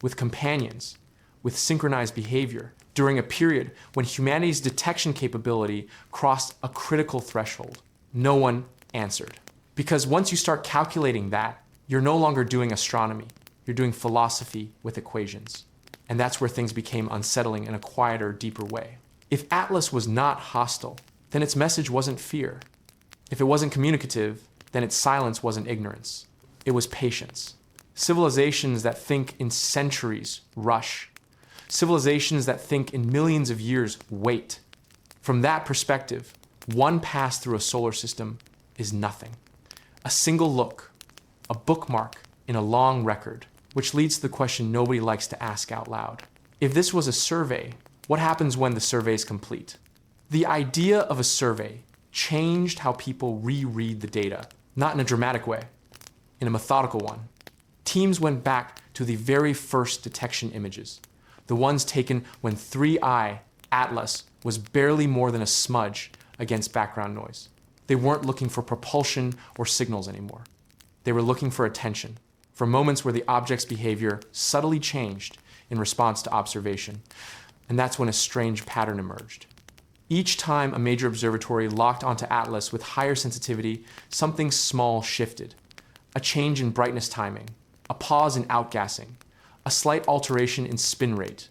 with companions, with synchronized behavior, during a period when humanity's detection capability crossed a critical threshold. No one answered. Because once you start calculating that, you're no longer doing astronomy. You're doing philosophy with equations. And that's where things became unsettling in a quieter, deeper way. If Atlas was not hostile, then its message wasn't fear. If it wasn't communicative, then its silence wasn't ignorance. It was patience. Civilizations that think in centuries rush. Civilizations that think in millions of years wait. From that perspective, one pass through a solar system is nothing. A single look, a bookmark in a long record, which leads to the question nobody likes to ask out loud. If this was a survey, what happens when the survey is complete? The idea of a survey changed how people reread the data, not in a dramatic way, in a methodical one. Teams went back to the very first detection images, the ones taken when 3I Atlas was barely more than a smudge against background noise. They weren't looking for propulsion or signals anymore. They were looking for attention, for moments where the object's behavior subtly changed in response to observation. And that's when a strange pattern emerged. Each time a major observatory locked onto Atlas with higher sensitivity, something small shifted. A change in brightness timing, a pause in outgassing, a slight alteration in spin rate.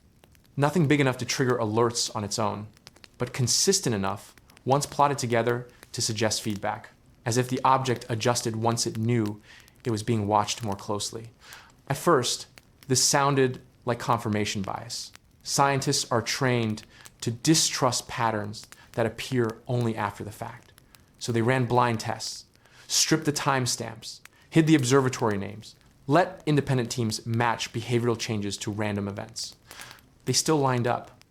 Nothing big enough to trigger alerts on its own, but consistent enough, once plotted together, to suggest feedback, as if the object adjusted once it knew it was being watched more closely. At first, this sounded like confirmation bias. Scientists are trained to distrust patterns that appear only after the fact. So they ran blind tests, stripped the timestamps, hid the observatory names, let independent teams match behavioral changes to random events. They still lined up.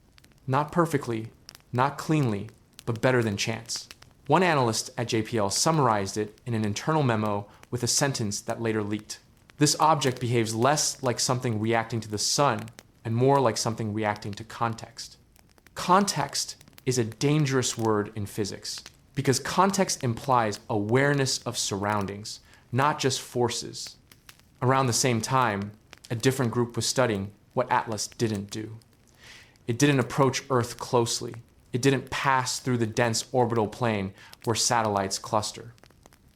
Not perfectly, not cleanly, but better than chance. One analyst at JPL summarized it in an internal memo with a sentence that later leaked. This object behaves less like something reacting to the sun and more like something reacting to context. Context is a dangerous word in physics because context implies awareness of surroundings, not just forces. Around the same time, a different group was studying what Atlas didn't do. It didn't approach Earth closely. It didn't pass through the dense orbital plane where satellites cluster.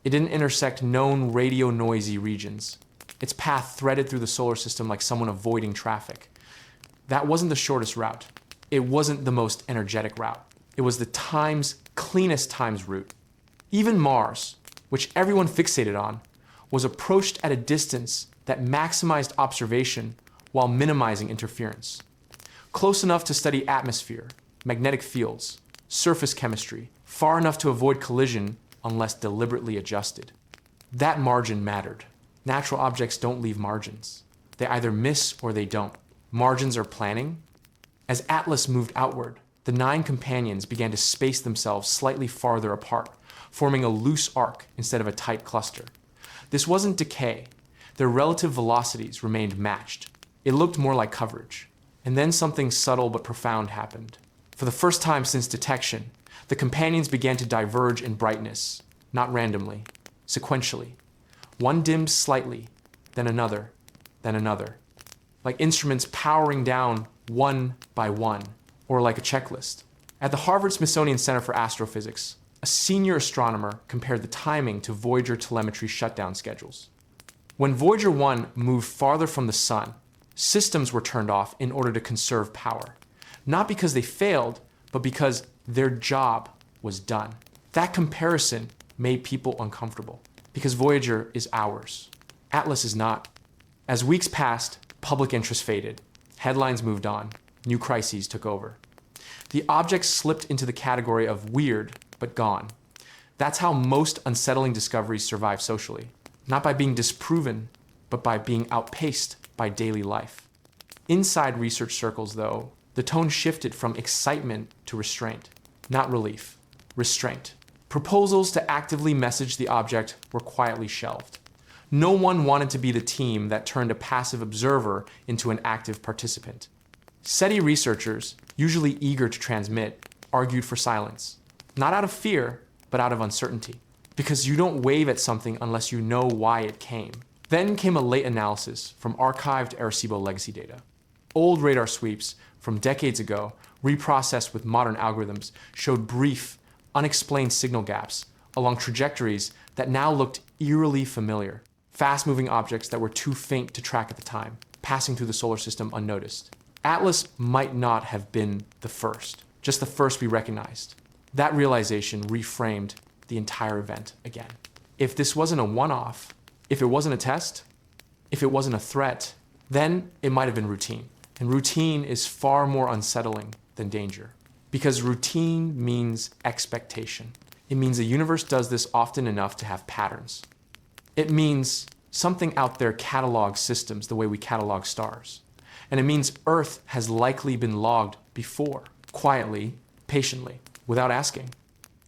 It didn't intersect known radio noisy regions. Its path threaded through the solar system like someone avoiding traffic. That wasn't the shortest route. It wasn't the most energetic route. It was the cleanest times route. Even Mars, which everyone fixated on, was approached at a distance that maximized observation while minimizing interference. Close enough to study atmosphere, magnetic fields, surface chemistry, far enough to avoid collision unless deliberately adjusted. That margin mattered. Natural objects don't leave margins. They either miss or they don't. Margins are planning. As Atlas moved outward, the 9 companions began to space themselves slightly farther apart, forming a loose arc instead of a tight cluster. This wasn't decay. Their relative velocities remained matched. It looked more like coverage. And then something subtle but profound happened. For the first time since detection, the companions began to diverge in brightness, not randomly, sequentially. One dimmed slightly, then another, like instruments powering down one by one, or like a checklist. At the Harvard Smithsonian Center for Astrophysics, a senior astronomer compared the timing to Voyager telemetry shutdown schedules. When Voyager 1 moved farther from the sun, systems were turned off in order to conserve power. Not because they failed, but because their job was done. That comparison made people uncomfortable, because Voyager is ours. Atlas is not. As weeks passed, public interest faded. Headlines moved on. New crises took over. The object slipped into the category of weird, but gone. That's how most unsettling discoveries survive socially. Not by being disproven, but by being outpaced by daily life. Inside research circles, though, the tone shifted from excitement to restraint. Not relief, restraint. Proposals to actively message the object were quietly shelved. No one wanted to be the team that turned a passive observer into an active participant. SETI researchers, usually eager to transmit, argued for silence. Not out of fear, but out of uncertainty. Because you don't wave at something unless you know why it came. Then came a late analysis from archived Arecibo legacy data. Old radar sweeps from decades ago, reprocessed with modern algorithms, showed brief, unexplained signal gaps along trajectories that now looked eerily familiar. Fast-moving objects that were too faint to track at the time, passing through the solar system unnoticed. Atlas might not have been the first, just the first we recognized. That realization reframed the entire event again. If this wasn't a one-off, if it wasn't a test, if it wasn't a threat, then it might have been routine. And routine is far more unsettling than danger. Because routine means expectation. It means the universe does this often enough to have patterns. It means something out there catalogs systems the way we catalog stars. And it means Earth has likely been logged before, quietly, patiently, without asking.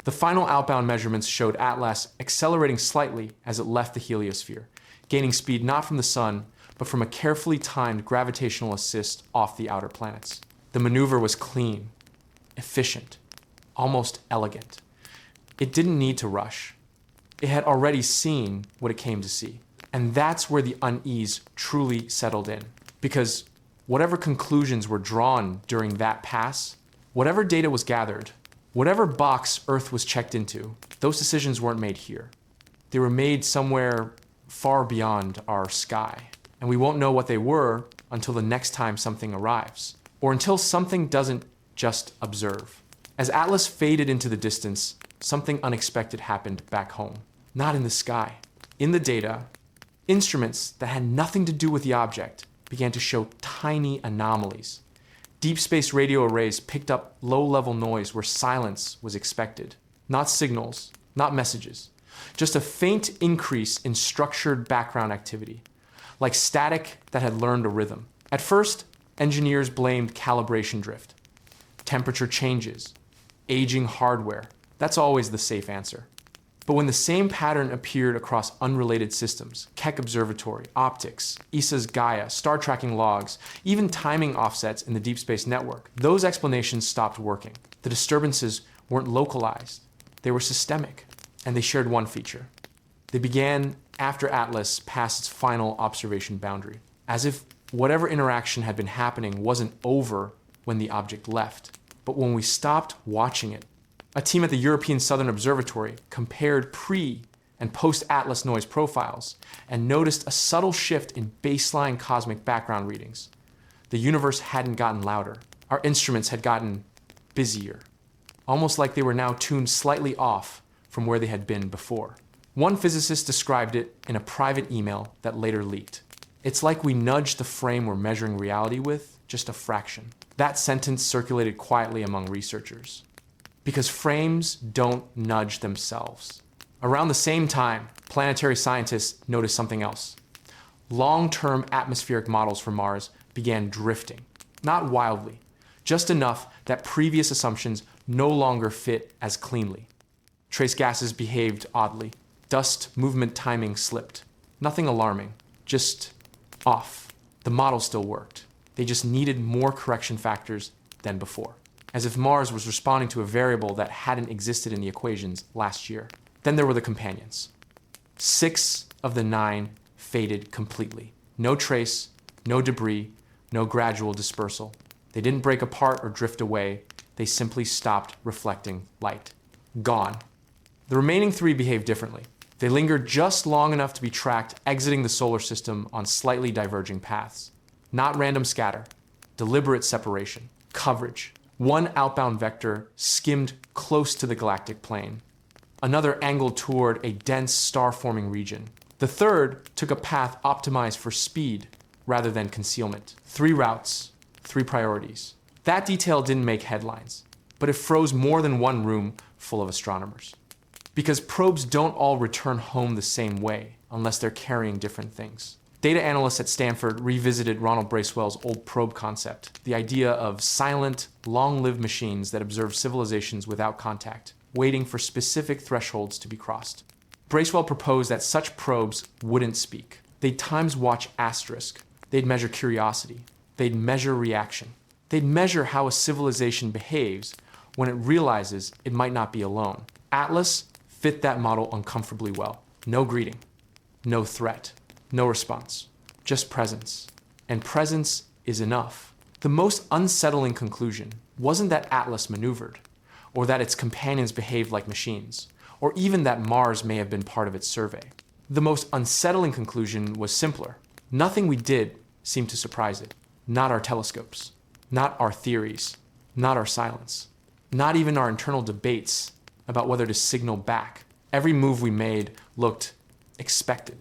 The final outbound measurements showed Atlas accelerating slightly as it left the heliosphere, gaining speed not from the sun, but from a carefully timed gravitational assist off the outer planets. The maneuver was clean, efficient, almost elegant. It didn't need to rush. It had already seen what it came to see. And that's where the unease truly settled in. Because whatever conclusions were drawn during that pass, whatever data was gathered, whatever box Earth was checked into, those decisions weren't made here. They were made somewhere far beyond our sky. And we won't know what they were until the next time something arrives, or until something doesn't just observe. As Atlas faded into the distance, something unexpected happened back home. Not in the sky. In the data, instruments that had nothing to do with the object began to show tiny anomalies. Deep space radio arrays picked up low-level noise where silence was expected. Not signals, not messages. Just a faint increase in structured background activity, like static that had learned a rhythm. At first, engineers blamed calibration drift. Temperature changes, aging hardware. That's always the safe answer. But when the same pattern appeared across unrelated systems, Keck Observatory, optics, ESA's Gaia, star tracking logs, even timing offsets in the Deep Space Network, those explanations stopped working. The disturbances weren't localized. They were systemic, and they shared one feature. They began after Atlas passed its final observation boundary, as if whatever interaction had been happening wasn't over when the object left, but when we stopped watching it. A team at the European Southern Observatory compared pre- and post-Atlas noise profiles and noticed a subtle shift in baseline cosmic background readings. The universe hadn't gotten louder. Our instruments had gotten busier, almost like they were now tuned slightly off from where they had been before. One physicist described it in a private email that later leaked. It's like we nudged the frame we're measuring reality with just a fraction. That sentence circulated quietly among researchers. Because frames don't nudge themselves. Around the same time, Planetary scientists noticed something else. Long-term atmospheric models for Mars began drifting. Not wildly, just enough that previous assumptions no longer fit as cleanly. Trace gases behaved oddly. Dust movement timing slipped. Nothing alarming, just off. The model still worked. They just needed more correction factors than before. As if Mars was responding to a variable that hadn't existed in the equations last year. Then there were the companions. 6 of the 9 faded completely. No trace, no debris, no gradual dispersal. They didn't break apart or drift away. They simply stopped reflecting light. Gone. The remaining 3 behaved differently. They lingered just long enough to be tracked exiting the solar system on slightly diverging paths. Not random scatter, deliberate separation, coverage. One outbound vector skimmed close to the galactic plane. Another angled toward a dense star-forming region. The third took a path optimized for speed rather than concealment. 3 routes, 3 priorities. That detail didn't make headlines, but it froze more than one room full of astronomers. Because probes don't all return home the same way unless they're carrying different things. Data analysts at Stanford revisited Ronald Bracewell's old probe concept, the idea of silent, long-lived machines that observe civilizations without contact, waiting for specific thresholds to be crossed. Bracewell proposed that such probes wouldn't speak. They'd times watch asterisk. They'd measure curiosity. They'd measure reaction. They'd measure how a civilization behaves when it realizes it might not be alone. Atlas fit that model uncomfortably well. No greeting, no threat, no response, just presence. And presence is enough. The most unsettling conclusion wasn't that Atlas maneuvered, or that its companions behaved like machines, or even that Mars may have been part of its survey. The most unsettling conclusion was simpler. Nothing we did seemed to surprise it. Not our telescopes, not our theories, not our silence, not even our internal debates about whether to signal back. Every move we made looked expected,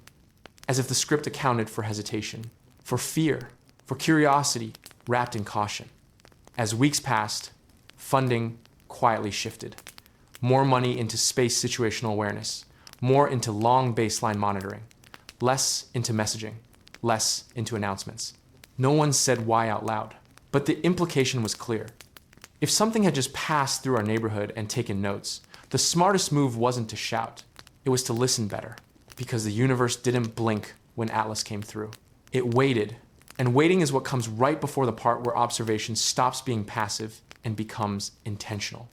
as if the script accounted for hesitation, for fear, for curiosity wrapped in caution. As weeks passed, funding quietly shifted. More money into space situational awareness, more into long baseline monitoring, less into messaging, less into announcements. No one said why out loud, but the implication was clear. If something had just passed through our neighborhood and taken notes, the smartest move wasn't to shout. It was to listen better, because the universe didn't blink when Atlas came through. It waited, and waiting is what comes right before the part where observation stops being passive and becomes intentional.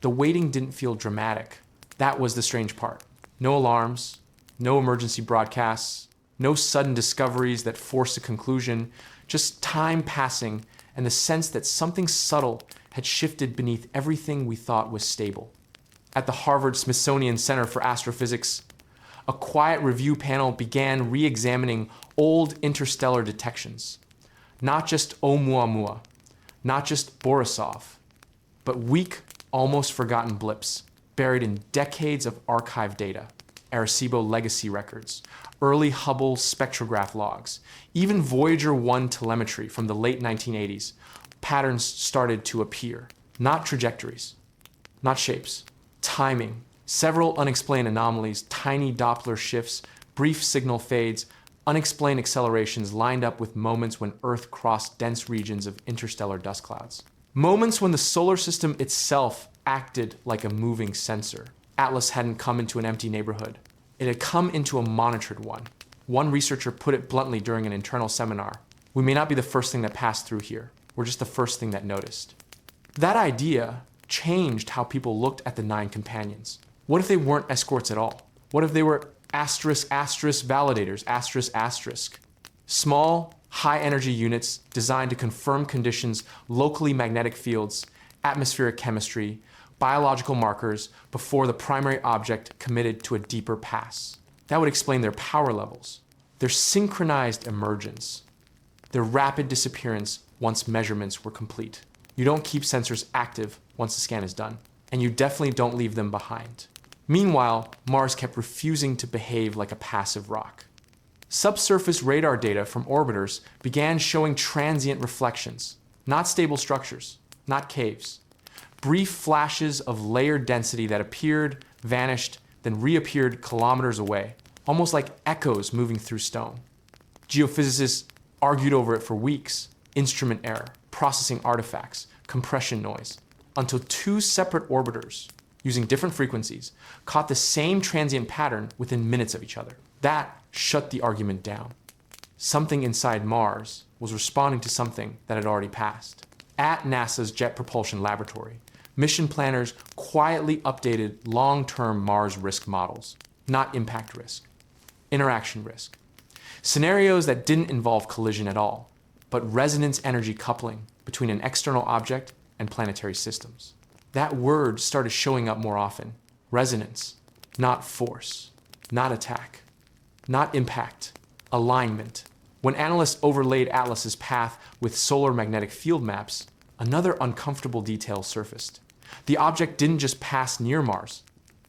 The waiting didn't feel dramatic. That was the strange part. No alarms, no emergency broadcasts, no sudden discoveries that forced a conclusion, just time passing and the sense that something subtle had shifted beneath everything we thought was stable. At the Harvard-Smithsonian Center for Astrophysics, a quiet review panel began re-examining old interstellar detections. Not just Oumuamua, not just Borisov, but weak, almost forgotten blips buried in decades of archived data, Arecibo legacy records, early Hubble spectrograph logs, even Voyager 1 telemetry from the late 1980s. Patterns started to appear, not trajectories, not shapes, timing, several unexplained anomalies, tiny Doppler shifts, brief signal fades, unexplained accelerations lined up with moments when Earth crossed dense regions of interstellar dust clouds. Moments when the solar system itself acted like a moving sensor. Atlas hadn't come into an empty neighborhood. It had come into a monitored one. One researcher put it bluntly during an internal seminar. We may not be the first thing that passed through here. We're just the first thing that noticed. That idea changed how people looked at the 9 companions. What if they weren't escorts at all? What if they were asterisk validators, asterisk? Small, high-energy units designed to confirm conditions, locally magnetic fields, atmospheric chemistry, biological markers before the primary object committed to a deeper pass. That would explain their power levels, their synchronized emergence, their rapid disappearance once measurements were complete. You don't keep sensors active once the scan is done, and you definitely don't leave them behind. Meanwhile, Mars kept refusing to behave like a passive rock. Subsurface radar data from orbiters began showing transient reflections, not stable structures, not caves. Brief flashes of layered density that appeared, vanished, then reappeared kilometers away, almost like echoes moving through stone. Geophysicists argued over it for weeks. Instrument error, processing artifacts, compression noise, until 2 separate orbiters, using different frequencies, caught the same transient pattern within minutes of each other. That shut the argument down. Something inside Mars was responding to something that had already passed. At NASA's Jet Propulsion Laboratory, mission planners quietly updated long-term Mars risk models, not impact risk, interaction risk. Scenarios that didn't involve collision at all, but resonance energy coupling between an external object and planetary systems. That word started showing up more often. Resonance, not force, not attack, not impact, alignment. When analysts overlaid Atlas's path with solar magnetic field maps, another uncomfortable detail surfaced. The object didn't just pass near Mars.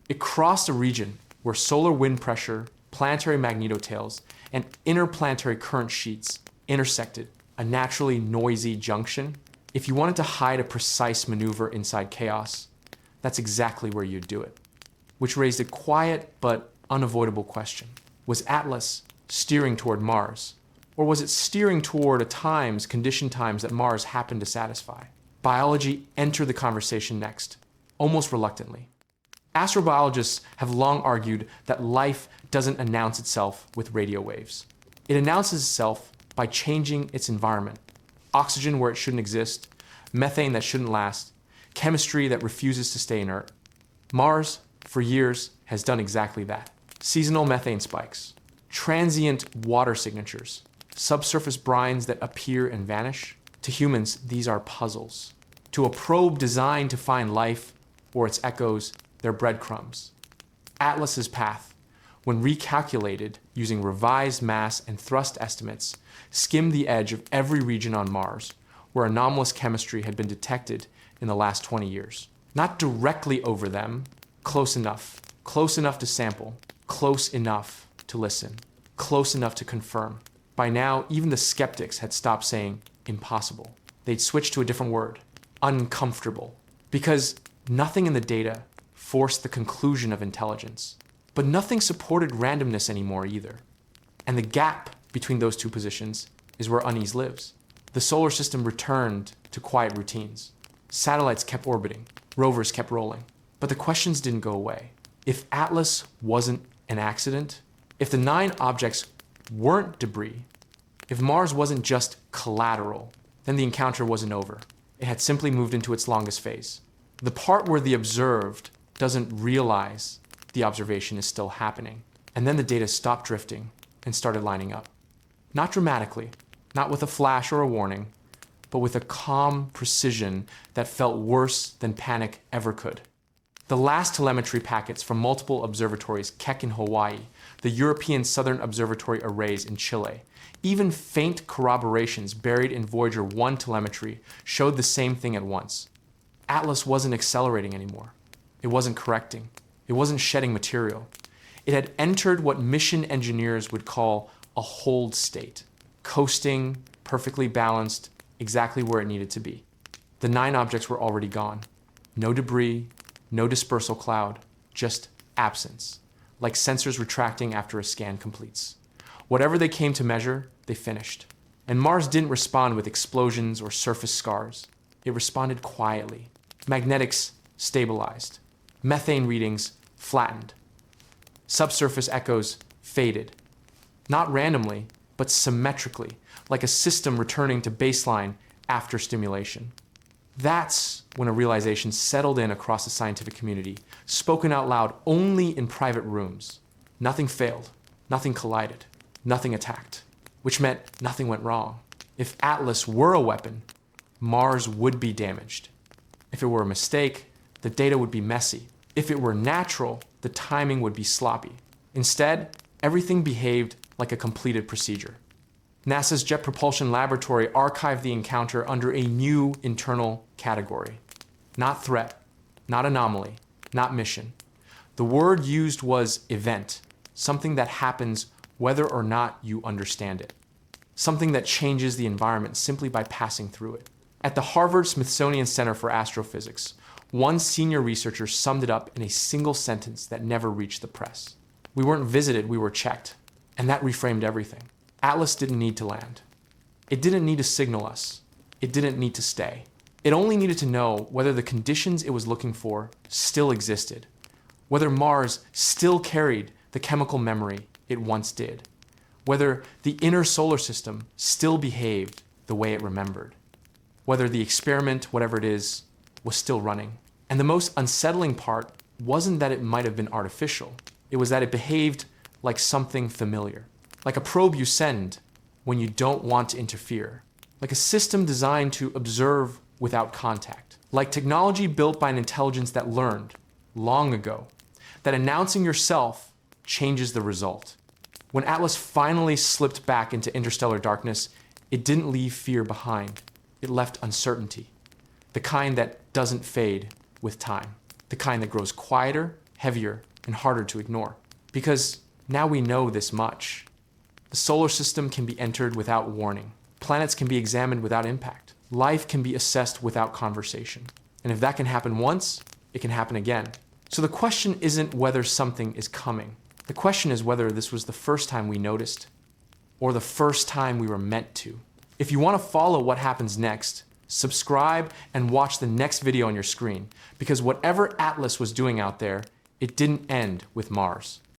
It crossed a region where solar wind pressure, planetary magnetotails, and interplanetary current sheets intersected, a naturally noisy junction. If you wanted to hide a precise maneuver inside chaos, that's exactly where you'd do it. Which raised a quiet but unavoidable question. Was Atlas steering toward Mars? Or was it steering toward conditioned times that Mars happened to satisfy? Biology entered the conversation next, almost reluctantly. Astrobiologists have long argued that life doesn't announce itself with radio waves. It announces itself by changing its environment. Oxygen where it shouldn't exist, methane that shouldn't last, chemistry that refuses to stay inert. Mars, for years, has done exactly that. Seasonal methane spikes, transient water signatures, subsurface brines that appear and vanish. To humans, these are puzzles. To a probe designed to find life or its echoes, they're breadcrumbs. Atlas's path, when recalculated using revised mass and thrust estimates, skimmed the edge of every region on Mars where anomalous chemistry had been detected in the last 20 years. Not directly over them, close enough to sample, close enough to listen, close enough to confirm. By now, even the skeptics had stopped saying impossible. They'd switched to a different word, uncomfortable, because nothing in the data forced the conclusion of intelligence. But nothing supported randomness anymore either. And the gap between those two positions is where unease lives. The solar system returned to quiet routines. Satellites kept orbiting, rovers kept rolling. But the questions didn't go away. If Atlas wasn't an accident, if the 9 objects weren't debris, if Mars wasn't just collateral, then the encounter wasn't over. It had simply moved into its longest phase. The part where the observed doesn't realize the observation is still happening. And then the data stopped drifting and started lining up. Not dramatically, not with a flash or a warning, but with a calm precision that felt worse than panic ever could. The last telemetry packets from multiple observatories, Keck in Hawaii, the European Southern Observatory arrays in Chile, even faint corroborations buried in Voyager 1 telemetry showed the same thing at once. Atlas wasn't accelerating anymore. It wasn't correcting. It wasn't shedding material. It had entered what mission engineers would call a hold state, coasting, perfectly balanced, exactly where it needed to be. The 9 objects were already gone. No debris, no dispersal cloud, just absence, like sensors retracting after a scan completes. Whatever they came to measure, they finished. And Mars didn't respond with explosions or surface scars. It responded quietly. Magnetics stabilized. Methane readings flattened. Subsurface echoes faded. Not randomly, but symmetrically, like a system returning to baseline after stimulation. That's when a realization settled in across the scientific community, spoken out loud only in private rooms. Nothing failed, nothing collided, nothing attacked, which meant nothing went wrong. If Atlas were a weapon, Mars would be damaged. If it were a mistake, the data would be messy. If it were natural, the timing would be sloppy. Instead, everything behaved like a completed procedure. NASA's Jet Propulsion Laboratory archived the encounter under a new internal category. Not threat, not anomaly, not mission. The word used was event, something that happens whether or not you understand it. Something that changes the environment simply by passing through it. At the Harvard-Smithsonian Center for Astrophysics, one senior researcher summed it up in a single sentence that never reached the press. We weren't visited, we were checked. And that reframed everything. Atlas didn't need to land. It didn't need to signal us. It didn't need to stay. It only needed to know whether the conditions it was looking for still existed, whether Mars still carried the chemical memory it once did, whether the inner solar system still behaved the way it remembered, whether the experiment, whatever it is, was still running. And the most unsettling part wasn't that it might have been artificial. It was that it behaved like something familiar. Like a probe you send when you don't want to interfere. Like a system designed to observe without contact. Like technology built by an intelligence that learned, long ago, that announcing yourself changes the result. When Atlas finally slipped back into interstellar darkness, it didn't leave fear behind. It left uncertainty. The kind that doesn't fade with time. The kind that grows quieter, heavier, and harder to ignore. Because now we know this much. The solar system can be entered without warning. Planets can be examined without impact. Life can be assessed without conversation. And if that can happen once, it can happen again. So the question isn't whether something is coming. The question is whether this was the first time we noticed, or the first time we were meant to. If you want to follow what happens next, subscribe and watch the next video on your screen, because whatever Atlas was doing out there, it didn't end with Mars.